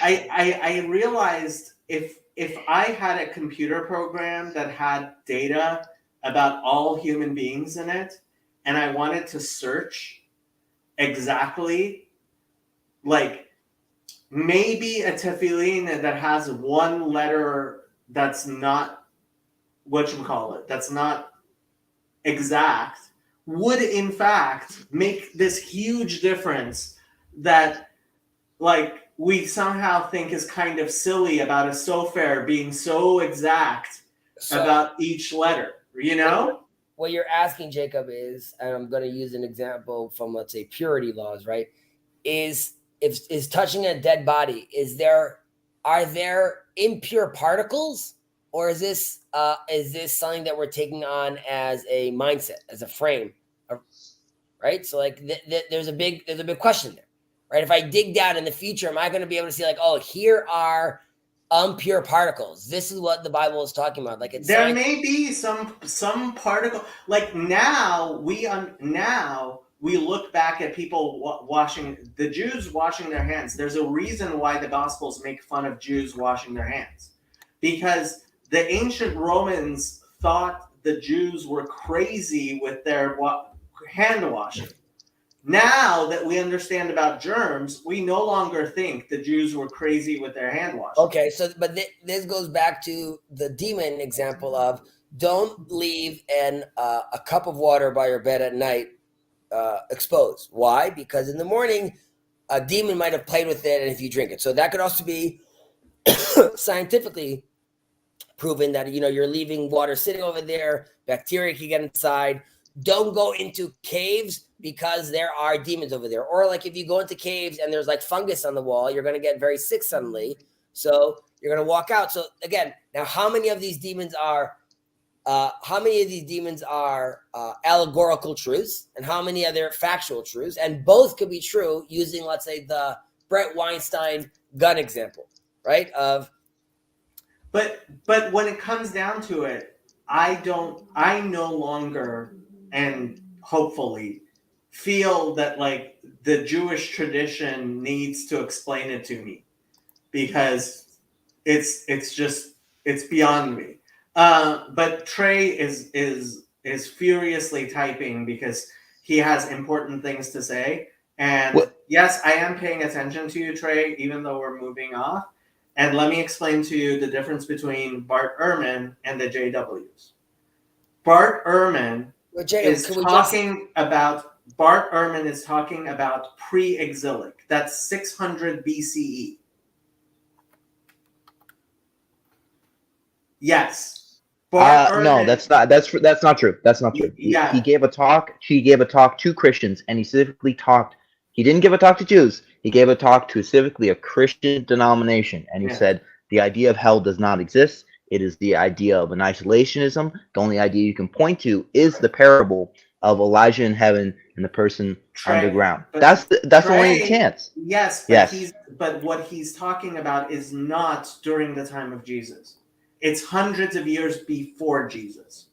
I realized if I had a computer program that had data about all human beings in it, and I wanted to search exactly, like maybe a tefillin that has one letter that's not whatchamacallit, that's not exact, would in fact make this huge difference that like we somehow think is kind of silly about a sofer being so exact about each letter, you know? What you're asking, Jacob, is, and I'm going to use an example from, let's say, purity laws, right? Is touching a dead body, are there impure particles, or is this something that we're taking on as a mindset, as a frame, right? So like there's a big question there, right? If I dig down in the future, am I going to be able to see like, oh, here are impure particles? This is what the Bible is talking about. Like there may be some particle. Like now we look back at people washing, the Jews washing their hands. There's a reason why the Gospels make fun of Jews washing their hands, because the ancient Romans thought the Jews were crazy with their hand washing. Now that we understand about germs, we no longer think the Jews were crazy with their hand washing. Okay, so but this goes back to the demon example of don't leave a cup of water by your bed at night exposed. Why? Because in the morning, a demon might have played with it, and if you drink it, so that could also be scientifically proven that you're leaving water sitting over there, bacteria can get inside. Don't go into caves because there are demons over there. Or like if you go into caves and there's like fungus on the wall, you're going to get very sick suddenly. So you're going to walk out. So again, now how many of these demons are allegorical truths, and how many are there factual truths? And both could be true using, let's say, the Brett Weinstein gun example, right? But when it comes down to it, I no longer, and hopefully feel that like the Jewish tradition needs to explain it to me, because it's beyond me. But Trey is furiously typing because he has important things to say. And yes, I am paying attention to you, Trey, even though we're moving off. And let me explain to you the difference between Bart Ehrman and the JWs. Bart Ehrman is talking about pre-exilic. That's 600 BCE. Yes. No, that's not true. That's not true. Yeah. He gave a talk. She gave a talk to Christians, and he specifically talked. He didn't give a talk to Jews. He gave a talk to specifically a Christian denomination, and he said the idea of hell does not exist. It is the idea of an isolationism. The only idea you can point to is the parable of Elijah in heaven and the person underground. That's the only chance. Yes, but what he's talking about is not during the time of Jesus. It's hundreds of years before Jesus.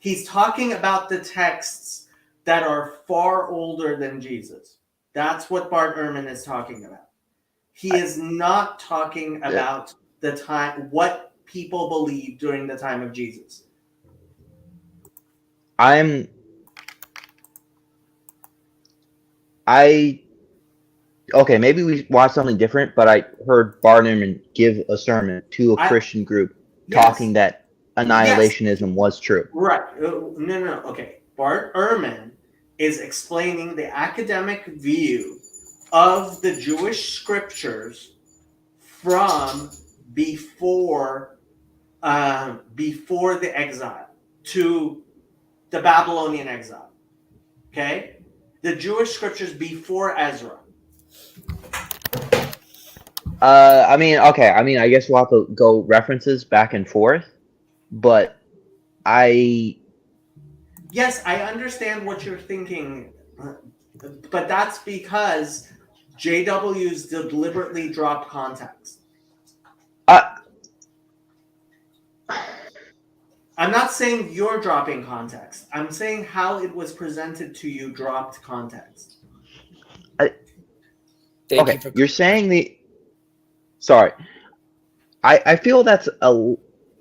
He's talking about the texts that are far older than Jesus. That's what Bart Ehrman is talking about. He is not talking about the time, what people believed during the time of Jesus. Okay, maybe we watched something different, but I heard Barnum give a sermon to a I Christian group yes, talking that yes, annihilationism was true. right. No. Okay, Bart Ehrman is explaining the academic view of the Jewish scriptures from before before the exile to the Babylonian exile. Okay, the Jewish scriptures before Ezra. I guess we'll have to go references back and forth, but Yes, I understand what you're thinking, but that's because JWs deliberately dropped context. I'm not saying you're dropping context. I'm saying how it was presented to you dropped context. You're saying sorry. I feel that's a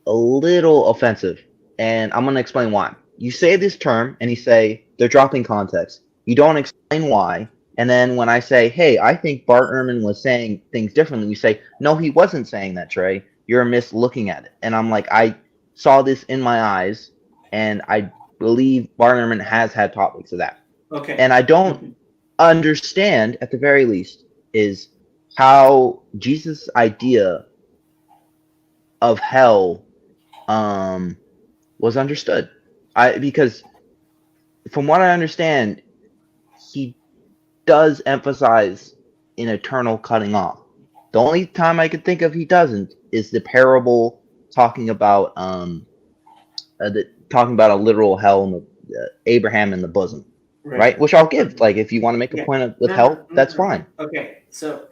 little offensive, and I'm going to explain why. You say this term, and you say they're dropping context. You don't explain why, and then when I say, hey, I think Bart Ehrman was saying things differently, you say, no, he wasn't saying that, Trey. You're mislooking at it. And I'm like, I saw this in my eyes, and I believe Bart Ehrman has had topics of that. Okay. And I don't understand, at the very least, is how Jesus' idea of hell was understood. Because from what I understand, he does emphasize an eternal cutting off. The only time I could think of he doesn't is the parable talking about talking about a literal hell in the Abraham in the bosom, right? Which I'll give. Like, if you want to make a point with hell, that's fine. Okay, so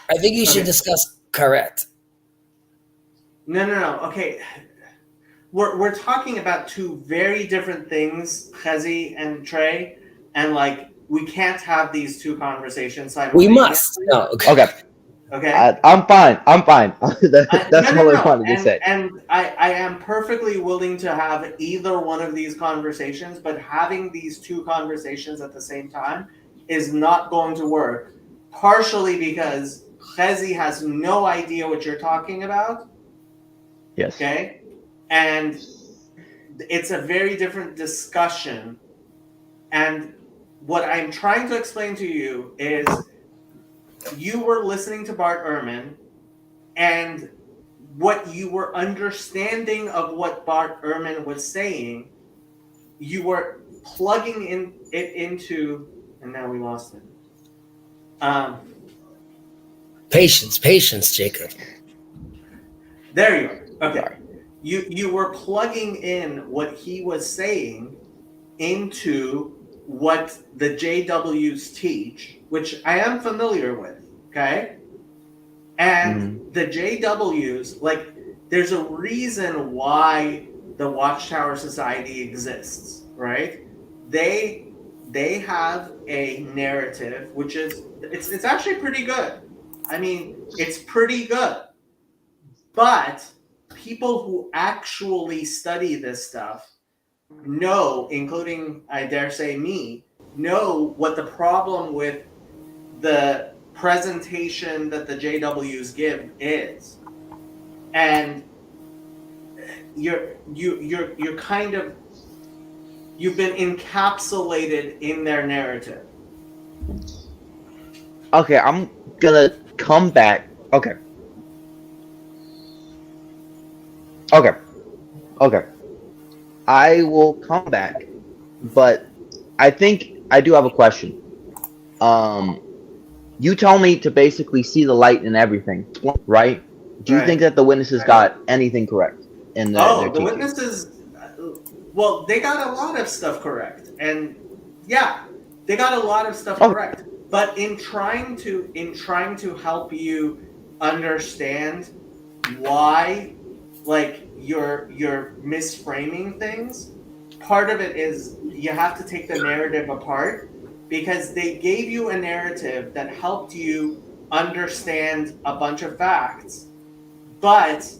I think you should discuss correct. No. Okay, we're talking about two very different things, Chezi and Trey, and like we can't have these two conversations simultaneously. We must. No. Okay. Okay. I'm fine. That's all I wanted to say. And I am perfectly willing to have either one of these conversations, but having these two conversations at the same time is not going to work. Partially because Chezi has no idea what you're talking about. Yes. Okay. And it's a very different discussion. And what I'm trying to explain to you is you were listening to Bart Ehrman, and what you were understanding of what Bart Ehrman was saying, you were plugging it into, and now we lost it. Patience, Jacob. There you are. Okay. Sorry. You were plugging in what he was saying into what the JWs teach, which I am familiar with, okay? And the JWs, like, there's a reason why the Watchtower Society exists, right? They have a narrative, which is, it's actually pretty good. I mean, it's pretty good. But people who actually study this stuff know, including, I dare say, me, know what the problem with the presentation that the JWs give is. And you're kind of, you've been encapsulated in their narrative. Okay, I'm gonna come back. Okay. I will come back, but I think I do have a question. You tell me to basically see the light in everything, right? Do you think that the witnesses got anything correct in their the witnesses? Well, they got a lot of stuff correct, and yeah, they got a lot of stuff correct. But in trying to help you understand why, like, you're misframing things, part of it is you have to take the narrative apart, because they gave you a narrative that helped you understand a bunch of facts, but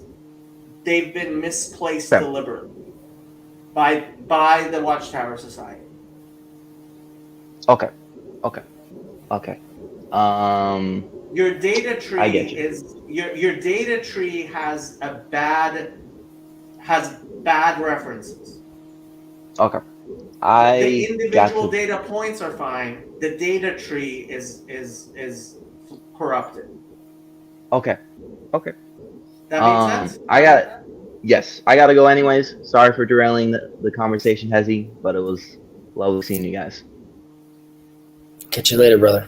they've been misplaced Okay. deliberately by the Watchtower Society. Okay. Your data I tree get you. is your data tree has bad references. Okay. The I got individual you. data points are fine. The data tree is corrupted. Okay. Okay. That made sense? Yes, I gotta go anyways. Sorry for derailing the conversation, Hezzy, but it was lovely seeing you guys. Catch you later, brother.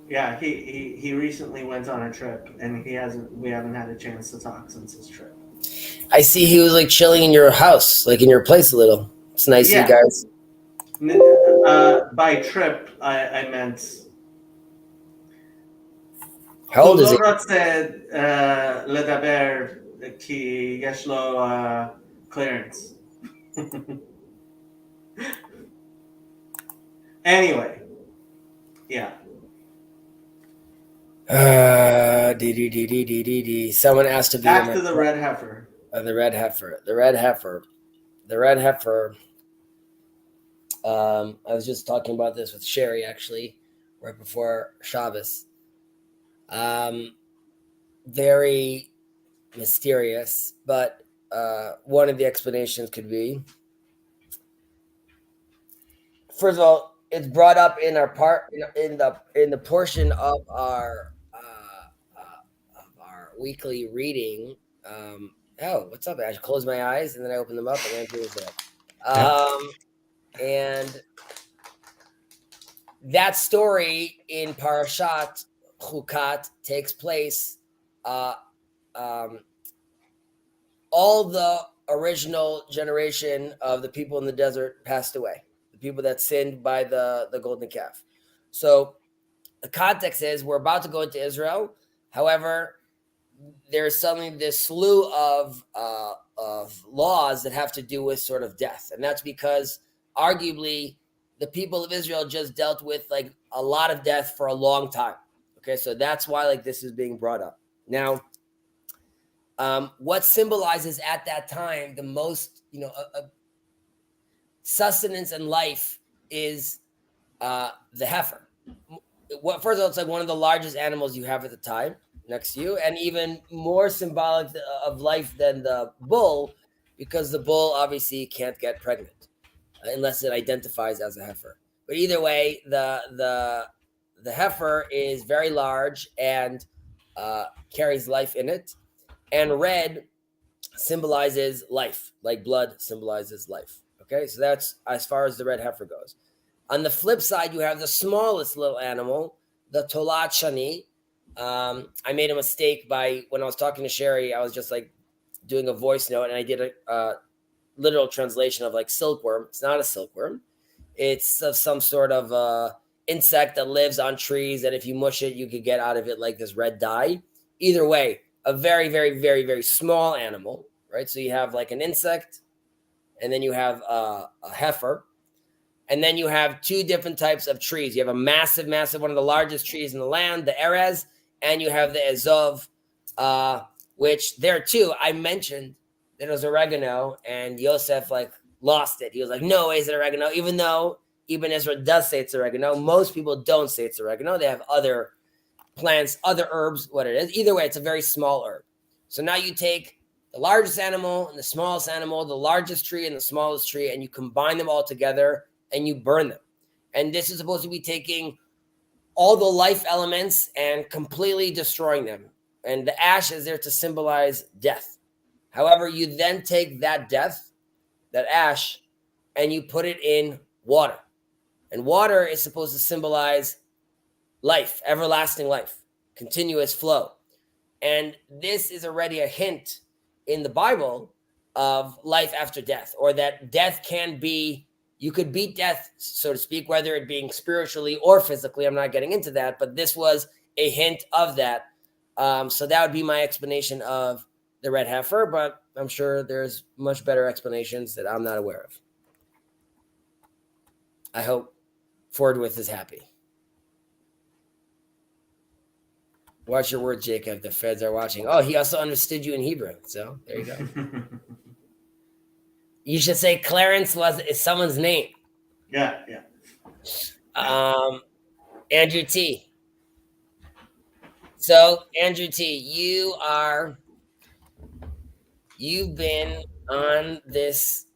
Yeah, he recently went on a trip, and we haven't had a chance to talk since his trip. I see he was like chilling in your house, like in your place a little. It's nice of you Yeah. guys. By trip, I meant How old is he? רוצה לדבר כי יש לו clearance. Anyway, yeah. Someone asked to be in Back my to the red heifer. the red heifer. The red heifer. The red heifer. I was just talking about this with Sherry actually, right before Shabbos. Very mysterious, but one of the explanations could be, first of all, it's brought up in our part in the portion of our weekly reading. What's up? I should close my eyes and then I open them up and then here's that. And that story in Parashat Chukat takes place. All the original generation of the people in the desert passed away. The people that sinned by the golden calf. So the context is we're about to go into Israel. However, there's suddenly this slew of laws that have to do with sort of death, and that's because arguably the people of Israel just dealt with like a lot of death for a long time. Okay, so that's why like this is being brought up now. What symbolizes at that time the most, sustenance and life is the heifer. First of all, it's like one of the largest animals you have at the time next to you, and even more symbolic of life than the bull, because the bull obviously can't get pregnant unless it identifies as a heifer. But either way, the heifer is very large and carries life in it, and red symbolizes life, like blood symbolizes life. Okay, so that's as far as the red heifer goes. On the flip side, you have the smallest little animal, the tolat shani. I made a mistake when I was talking to Sherry. I was just like doing a voice note, and I did a literal translation of like silkworm. It's not a silkworm. It's some sort of insect that lives on trees, and if you mush it, you could get out of it like this red dye. Either way, a very, very, very, very small animal, right? So you have like an insect, and then you have a heifer. And then you have two different types of trees. You have a massive, massive, one of the largest trees in the land, the Erez, and you have the Ezov, which there too, I mentioned that it was oregano, and Yosef like lost it. He was like, no way is it oregano, even though Ibn Ezra does say it's oregano. Most people don't say it's oregano. They have other plants, other herbs, what it is. Either way, it's a very small herb. So now you take the largest animal and the smallest animal, the largest tree and the smallest tree, and you combine them all together and you burn them. And this is supposed to be taking all the life elements and completely destroying them. And the ash is there to symbolize death. However, you then take that death, that ash, and you put it in water. And water is supposed to symbolize life, everlasting life, continuous flow. And this is already a hint in the Bible of life after death, or that death can be, you could beat death, so to speak, whether it being spiritually or physically. I'm not getting into that, but this was a hint of that. So that would be my explanation of the red heifer, but I'm sure there's much better explanations that I'm not aware of. I hope Fordwith is happy. Watch your word, Jacob. The feds are watching. Oh, he also understood you in Hebrew. So there you go. You should say Clarence is someone's name. Yeah. Andrew T. So Andrew T, you've been on this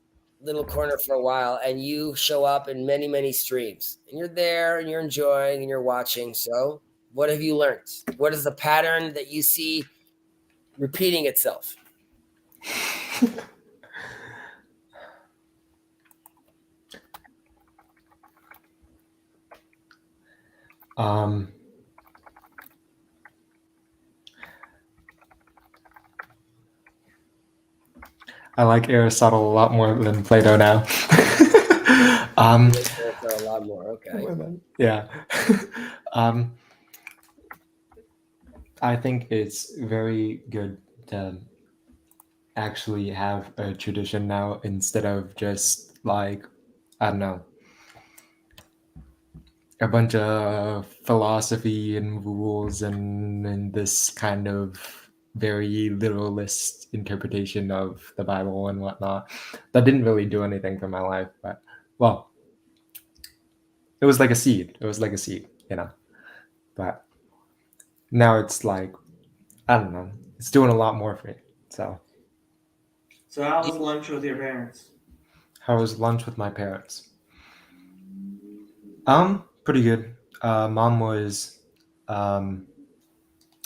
little corner for a while, and you show up in many, many streams, and you're there, and you're enjoying, and you're watching. So what have you learned? What is the pattern that you see repeating itself? I like Aristotle a lot more than Plato now. A lot more. Okay. Yeah. I think it's very good to actually have a tradition now instead of just like, I don't know, a bunch of philosophy and rules and this kind of very literalist interpretation of the Bible and whatnot. That didn't really do anything for my life, but well, it was like a seed. It was like a seed, you know. But now it's like, I don't know, it's doing a lot more for me. So how was lunch with your parents? how was lunch with my parents? Pretty good. Mom was at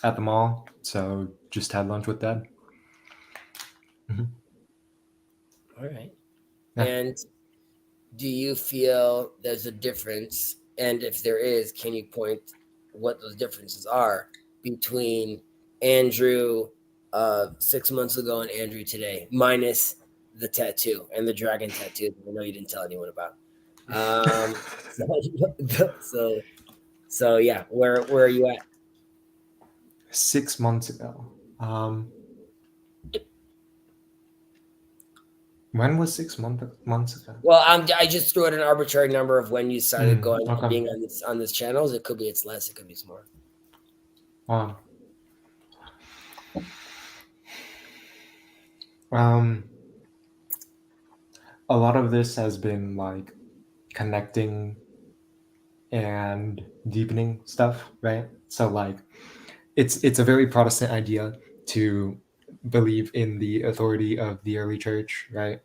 the mall, so just had lunch with dad. All right. Yeah. And do you feel there's a difference? And if there is, can you point what those differences are between Andrew 6 months ago and Andrew today, minus the tattoo and the dragon tattoo that I know you didn't tell anyone about? So yeah, where are you at? 6 months ago. When was 6 months ago? Well, I just threw out an arbitrary number of when you started going okay. being on this channel. It could be it's less, it could be more. A lot of this has been like connecting and deepening stuff, right? So like it's a very Protestant idea to believe in the authority of the early church, right?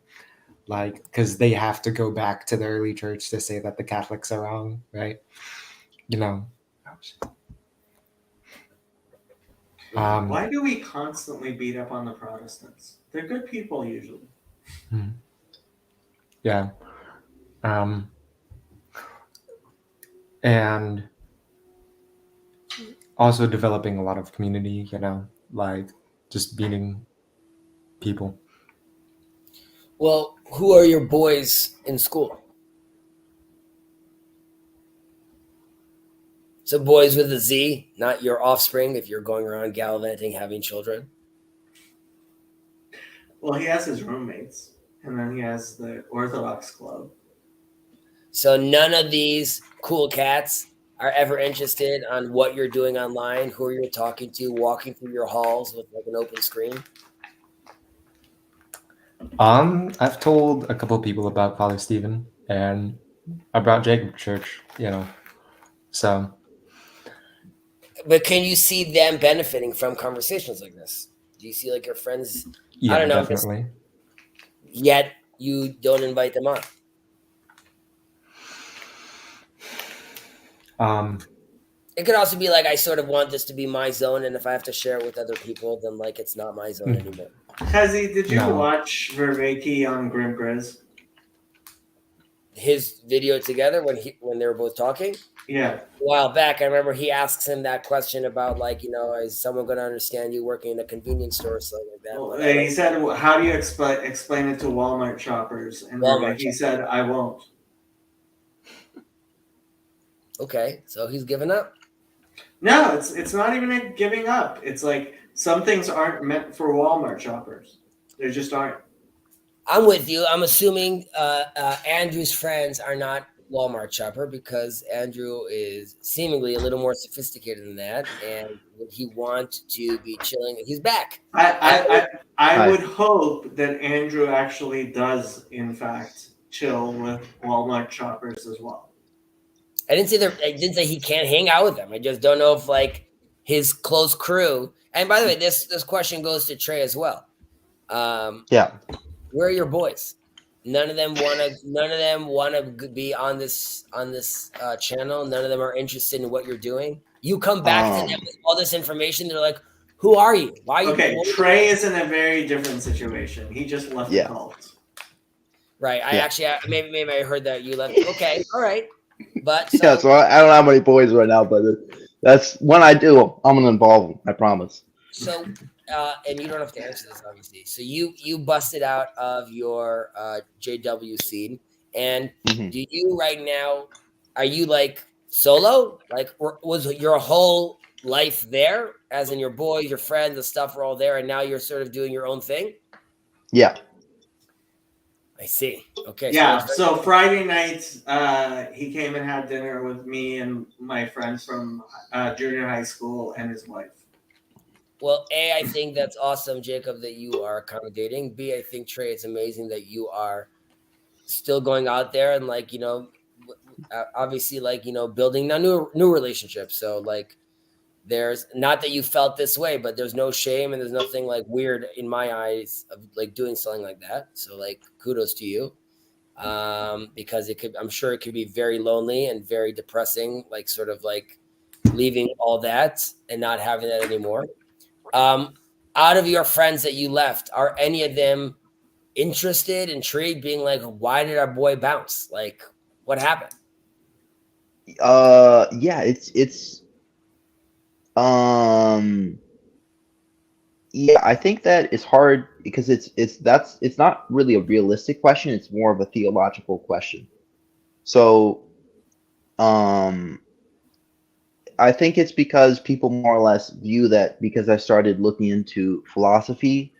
Like, because they have to go back to the early church to say that the Catholics are wrong, right? You know. Why do we constantly beat up on the Protestants? They're good people usually. Yeah. And also developing a lot of community, you know, like just meeting people. Well, who are your boys in school? So boys with a Z, not your offspring if you're going around gallivanting, having children. Well, he has his roommates, and then he has the Orthodox club. So none of these cool cats are ever interested on what you're doing online, who you're talking to, walking through your halls with like an open screen. I've told a couple of people about Father Stephen and about Jacob Church, you know. So, but can you see them benefiting from conversations like this? Do you see like your friends? yeah, I don't know. definitely. Yet you don't invite them on. It could also be like, I sort of want this to be my zone, and if I have to share it with other people, then like it's not my zone anymore. Kazi, did you watch Vervaeke on Grim Grizz? His video together when they were both talking? Yeah. A while back, I remember he asks him that question about like, you know, is someone going to understand you working in a convenience store or something like that? Well, he said, well, how do you explain it to Walmart shoppers? And he said, I won't. Okay, so he's given up? No, it's not even a giving up. It's like some things aren't meant for Walmart shoppers. They just aren't. I'm with you. I'm assuming Andrew's friends are not Walmart shopper because Andrew is seemingly a little more sophisticated than that, and would he want to be chilling? He's back. I Hi. would hope that Andrew actually does, in fact, chill with Walmart shoppers as well. I didn't say he can't hang out with them. I just don't know if like his close crew. And by the way, this question goes to Trey as well. Yeah. Where are your boys? None of them want to. None of them want to be on this channel. None of them are interested in what you're doing. You come back to them with all this information. They're like, "Who are you? Why are you?" Okay, Trey is in a very different situation. He just left the cult. Right. I Yeah. actually maybe I heard that you left. Okay. All right. But Yeah, so I don't have many boys right now, but that's when I do, I'm gonna involve them. I promise. So, and you don't have to answer this, obviously. So you busted out of your JW scene, and Mhm. do you right now? Are you like solo? Like, was your whole life there, as in your boys, your friends, the stuff were all there, and now you're sort of doing your own thing? Yeah. I see. Okay. Yeah, So so Friday night, he came and had dinner with me and my friends from junior high school and his wife. well, A, I think that's awesome, Jacob, that you are accommodating. B, I think Trey, it's amazing that you are still going out there and like obviously like building a new relationships. So like there's not that you felt this way, but there's no shame and there's nothing like weird in my eyes of like doing something like that. So like kudos to you, because I'm sure it could be very lonely and very depressing, like sort of like leaving all that and not having that anymore. Out of your friends that you left, are any of them interested, intrigued, being like, why did our boy bounce? Like, what happened? Yeah, it's um yeah, I think that it's hard because it's not really a realistic question, it's more of a theological question. So um I think it's because people more or less view that because I started looking into philosophy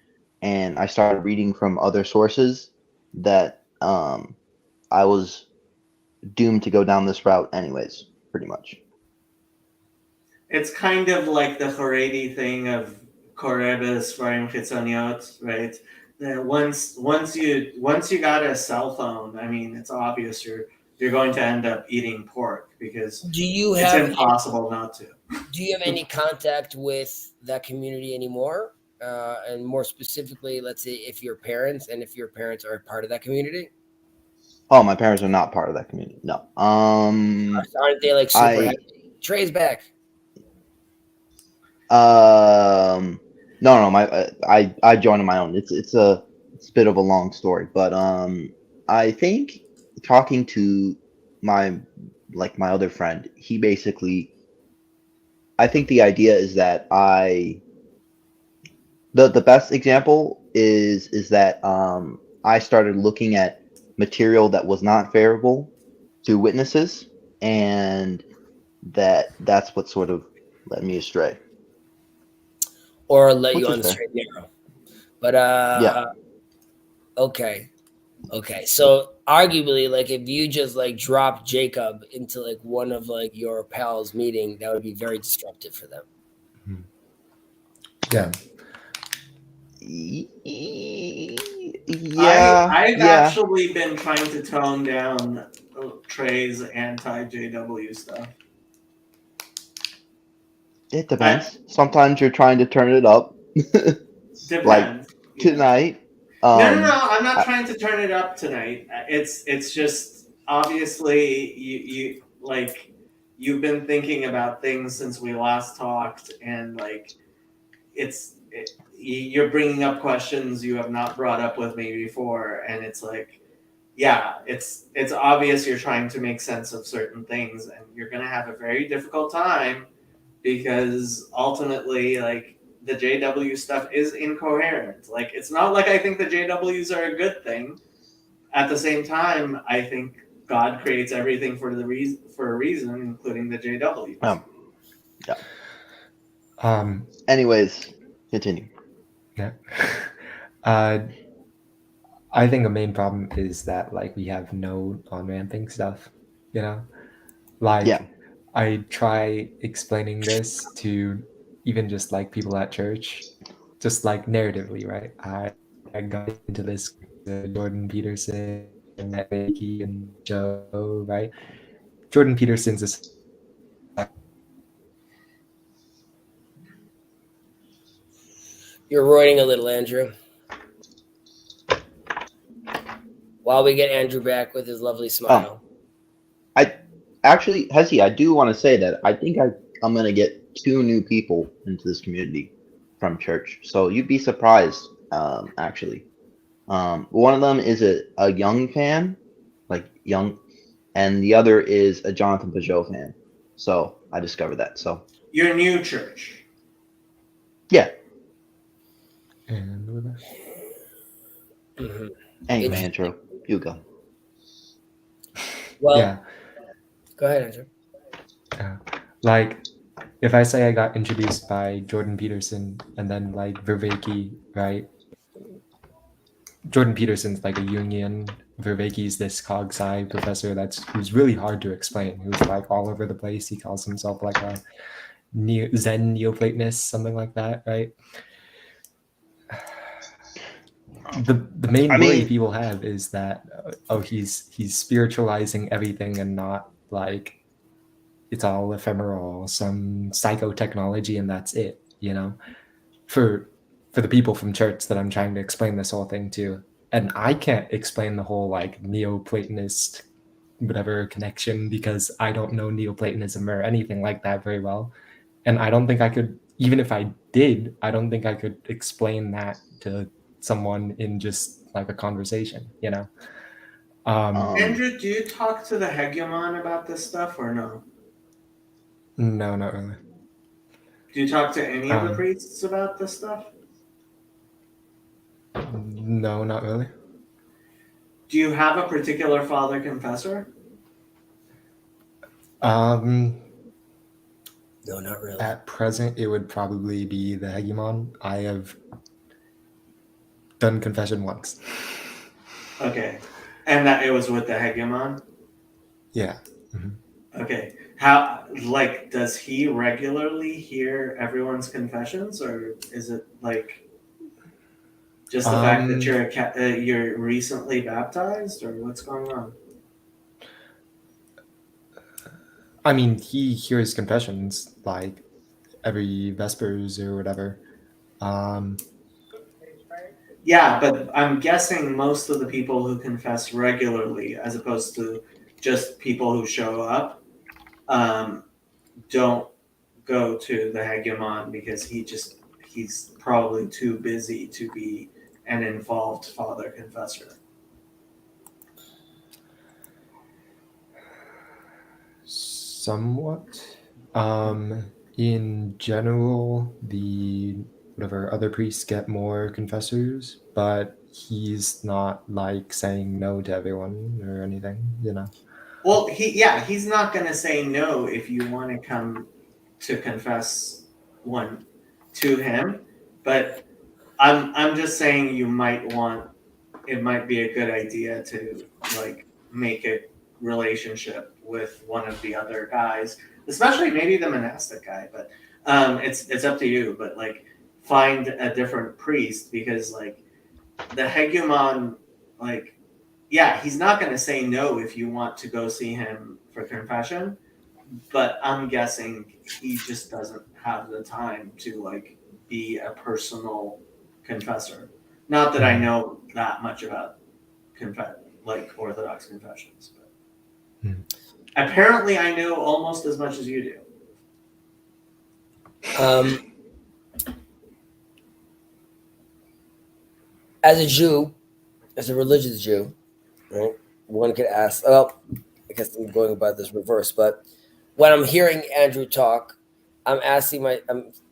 and I started reading from other sources that I was doomed to go down this route anyways, pretty much. It's kind of like the Haredi thing of Korebes Farim Chitzoniot, right? That once you got a cell phone, I mean, it's obvious you're going to end up eating pork because Do you it's have impossible not to. do you have any contact with that community anymore? And more specifically, let's say if your parents are a part of that community, Oh, my parents are not part of that community. No. aren't they like super I happy? Trey's back. no, I joined on my own. It's a bit of a long story, but I think talking to my my other friend, he basically I think the idea is that the best example is that I started looking at material that was not favorable to witnesses, and that's what sort of led me astray. Or let Which you is on the fair. straight and narrow. But Yeah. okay. Okay. So arguably, like if you just like drop Jacob into like one of like your pals meeting, that would be very disruptive for them. Yeah. Yeah. I've Yeah. actually been trying to tone down Trey's anti JW stuff. It depends. Sometimes you're trying to turn it up. Depends. Like tonight. No. I'm not trying to turn it up tonight. It's just obviously you like you've been thinking about things since we last talked, and like you're bringing up questions you have not brought up with me before, and it's like, yeah, it's obvious you're trying to make sense of certain things, and you're gonna have a very difficult time because ultimately, like, the JW stuff is incoherent. Like, it's not like I think the JWs are a good thing. At the same time, I think God creates everything for a reason, including the JWs. Yeah. Anyways, continue. Yeah. I think the main problem is that like we have no on-ramping stuff. you know? Like, Yeah. I try explaining this to even just like people at church, just like narratively, right? I got into this Jordan Peterson and Becky and Joe, right? Jordan Peterson's a You're roaring a little, Andrew. While we get Andrew back with his lovely smile. I actually, Hesi, I do want to say that I think I'm gonna get 2 new people into this community from church. So you'd be surprised, actually. One of them is a young fan, like young, and the other is a Jonathan Pageau fan. So I discovered that. So Your new church. yeah. and with that. Mhm. Anyway, Interesting. intro, you go. Well, Yeah. go ahead, Andrew. Like, if I say I got introduced by Jordan Peterson and then like Vervaeke, right? Jordan Peterson's like a Jungian. Vervaeke's this cog sci professor who's really hard to explain. Who's like all over the place. He calls himself like a Zen Neoplatonist, something like that, right? The main I worry mean, people have is that he's spiritualizing everything and not like it's all ephemeral, some psychotechnology, and that's it. You know, for the people from church that I'm trying to explain this whole thing to, and I can't explain the whole like Neoplatonist whatever connection because I don't know Neoplatonism or anything like that very well, and I don't think I could, even if I did, I don't think I could explain that to someone in just like a conversation. You know. um, Andrew, do you talk to the hegemon about this stuff or no? No, not really. Do you talk to any of the Um, priests about this stuff? no, not really. Do you have a particular father confessor? Um, No, not really. at present, it would probably be the hegemon. I have done confession once. Okay. And that it was with the hegemon? Yeah. Mhm. Okay. How, like, does he regularly hear everyone's confessions, or is it like just the fact that Um, you're recently baptized, or what's going on? I mean, he hears confessions like every Vespers or whatever. Um, Yeah, but I'm guessing most of the people who confess regularly, as opposed to just people who show up, um, don't go to the hegemon because he's probably too busy to be an involved father confessor. somewhat. In general, the whatever other priests get more confessors, but he's not like saying no to everyone or anything, you know. Well, he's not gonna say no if you want to come to confess one to him, but I'm just saying it might be a good idea to like make a relationship with one of the other guys, especially maybe the monastic guy, but it's up to you, but like find a different priest because like the hegemon, like, yeah, he's not going to say no if you want to go see him for confession, but I'm guessing he just doesn't have the time to like be a personal confessor. Not that I know that much about like Orthodox confessions, but Hmm. apparently I know almost as much as you do. As a Jew, as a religious Jew, right? One could ask. Well, I guess I'm going about this reverse, but when I'm hearing Andrew talk, I'm asking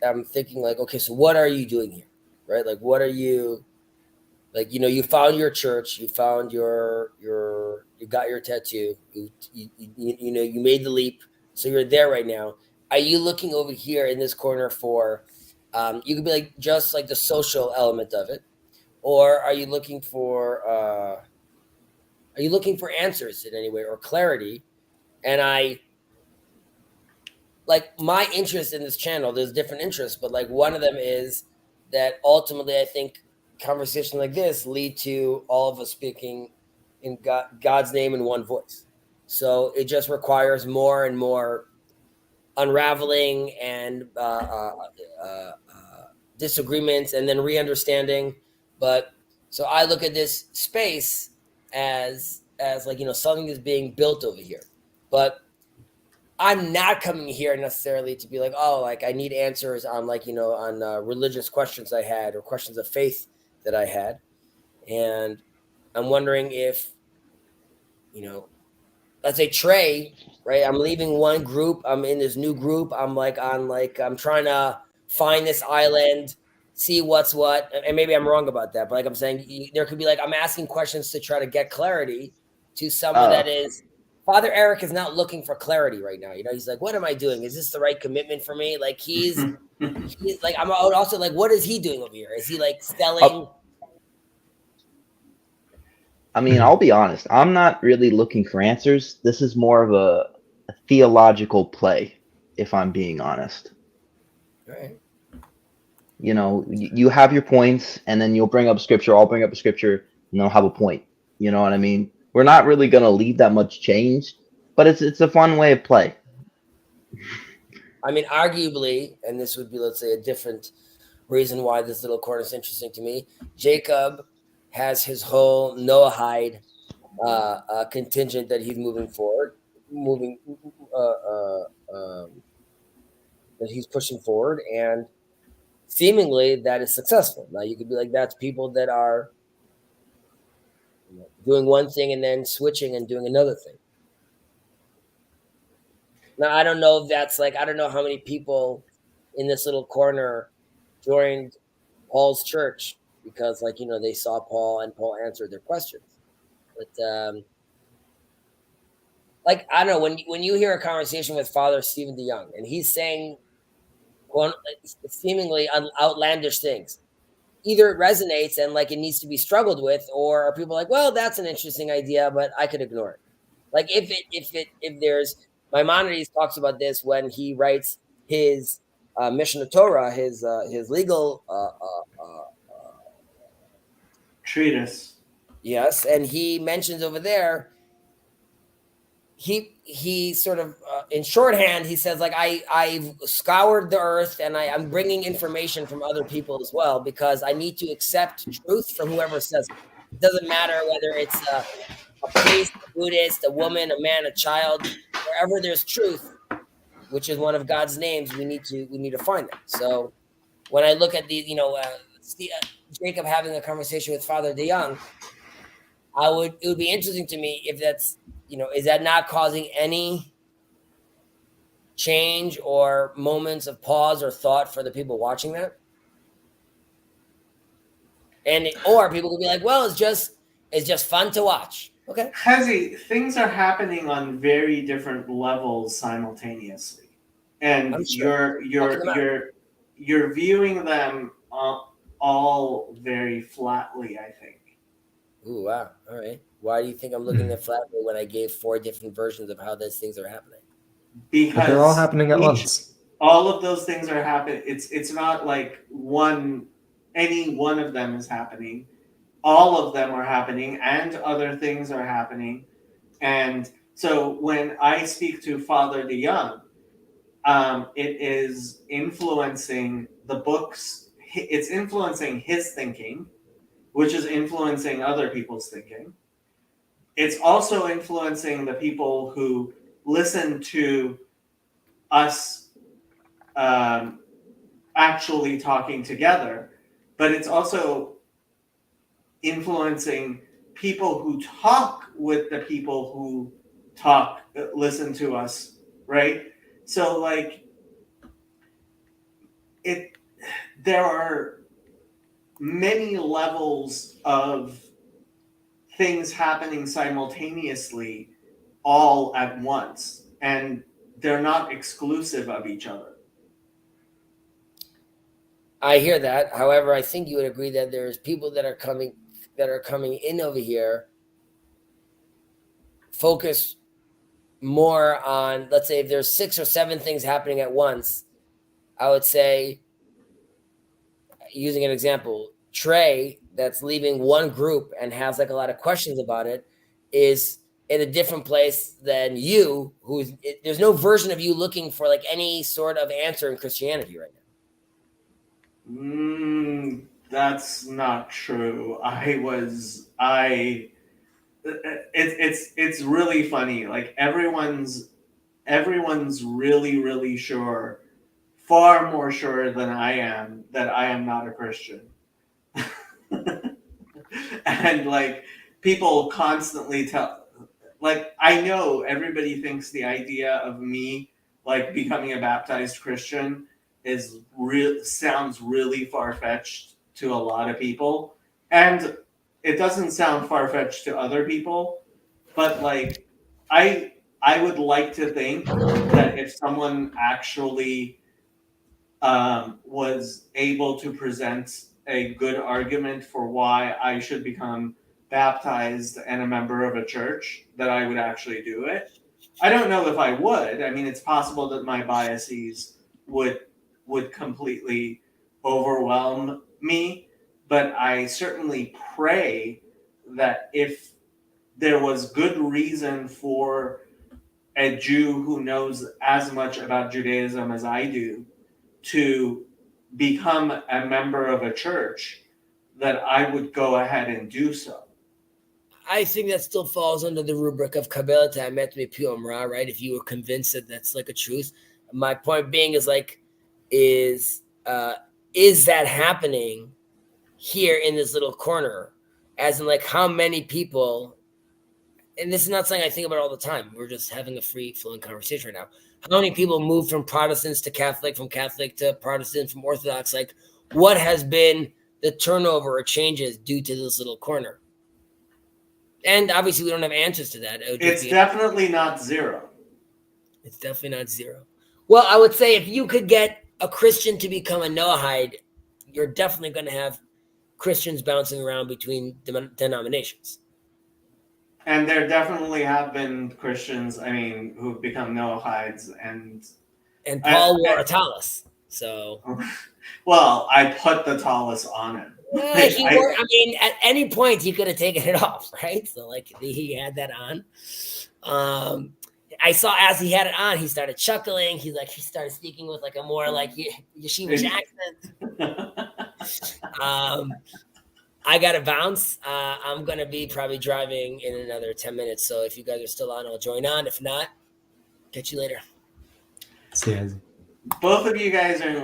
I'm thinking like, okay, so what are you doing here, right? Like, what are you like? You found your church, you found you got your tattoo, you made the leap, so you're there right now. Are you looking over here in this corner for? You could be like just like the social element of it, or are you looking for? Are you looking for answers in any way or clarity? And I like my interest in this channel. There's different interests, but like one of them is that ultimately I think conversations like this lead to all of us speaking in God's name in one voice. So it just requires more and more unraveling and disagreements and then re-understanding. But so I look at this space as like, you know, something is being built over here. But I'm not coming here necessarily to be like, oh, like I need answers on like, you know, on religious questions I had or questions of faith that I had. And I'm wondering if, you know, let's say Trey, right? I'm leaving one group. I'm in this new group. I'm trying to find this island, see what's what. And maybe I'm wrong about that, but like I'm saying, there could be like, I'm asking questions to try to get clarity to someone that is, Father Eric is not looking for clarity right now. You know, he's like, what am I doing? Is this the right commitment for me? Like he's like, I'm also like, what is he doing over here? Is he like selling? I mean, I'll be honest. I'm not really looking for answers. This is more of a theological play, if I'm being honest. Right. You know, you have your points, and then you'll bring up scripture. I'll bring up a scripture, and they'll have a point. You know what I mean? We're not really gonna leave that much change, but it's a fun way of play. I mean, arguably, and this would be, let's say, a different reason why this little corner is interesting to me. Jacob has his whole Noahide contingent that he's moving forward, that he's pushing forward, and seemingly that is successful. Now you could be like, that's people that are, you know, doing one thing and then switching and doing another thing. Now I don't know if that's like, I don't know how many people in this little corner joined Paul's church because, like, you know, they saw Paul and Paul answered their questions. But like, I don't know, when you hear a conversation with Father Stephen DeYoung and he's saying, well, seemingly outlandish things, either it resonates and like it needs to be struggled with, or are people like, well, that's an interesting idea, but I could ignore it. Like if there's, Maimonides talks about this when he writes his Mishnah Torah, his legal treatise. yes, and he mentions over there, he sort of in shorthand he says like, I've scoured the earth and I'm bringing information from other people as well because I need to accept truth from whoever says it. It doesn't matter whether it's a priest, a Buddhist, a woman, a man, a child. Wherever there's truth, which is one of God's names, we need to find that. So when I look at the, you know, Jacob having a conversation with Father DeYoung, it would be interesting to me if that's, you know, is that not causing any change or moments of pause or thought for the people watching that? And or people could be like, well, it's just fun to watch. Okay. Chezi, things are happening on very different levels simultaneously, and sure. you're viewing them all very flatly, I think. Ooh, wow. All right. Why do you think I'm looking at flatly when I gave 4 different versions of how those things are happening? Because but they're all happening at once. All of those things are happening. It's not like any one of them is happening. All of them are happening, and other things are happening. And so when I speak to Father DeYoung, it is influencing the books. It's influencing his thinking, which is influencing other people's thinking. It's also influencing the people who listen to us actually talking together, but it's also influencing people who talk with the people who listen to us, right? So like there are many levels of things happening simultaneously all at once, and they're not exclusive of each other. I hear that. However, I think you would agree that there's people that are coming in over here focus more on, let's say if there's 6 or 7 things happening at once, I would say, using an example, Trey that's leaving one group and has like a lot of questions about it is in a different place than you, there's no version of you looking for like any sort of answer in Christianity right now. That's not true. It's really funny. Like everyone's really, really sure, far more sure than I am, that I am not a Christian. And like people constantly tell, like, I know everybody thinks the idea of me like becoming a baptized Christian sounds really far-fetched to a lot of people, and it doesn't sound far-fetched to other people, but like I would like to think that if someone actually was able to present a good argument for why I should become baptized and a member of a church, that I would actually do it. I don't know if I would. I mean, it's possible that my biases would completely overwhelm me, but I certainly pray that if there was good reason for a Jew who knows as much about Judaism as I do to become a member of a church, that I would go ahead and do so. I think that still falls under the rubric of Kabbalah Emet Mipium Ra, right? If you were convinced that that's like a truth. My point being is like, is that happening here in this little corner? As in like how many people, and this is not something I think about all the time. We're just having a free flowing conversation right now. How many people moved from Protestants to Catholic, from Catholic to Protestant, from Orthodox? Like what has been the turnover or changes due to this little corner? And obviously, we don't have answers to that. It's definitely not zero. It's definitely not zero. Well, I would say if you could get a Christian to become a Noahide, you're definitely going to have Christians bouncing around between denominations. And there definitely have been Christians, I mean, who've become Noahides, and Paul wore a tallis. So, well, I put the tallis on him. I mean, at any point he could have taken it off, right? So, like, he had that on. I saw as he had it on, he started chuckling. He started speaking with like a more like yeshivish accent. I got to bounce. I'm going to be probably driving in another 10 minutes. So if you guys are still on, I'll join on. If not, catch you later. See you guys. Both of you guys are in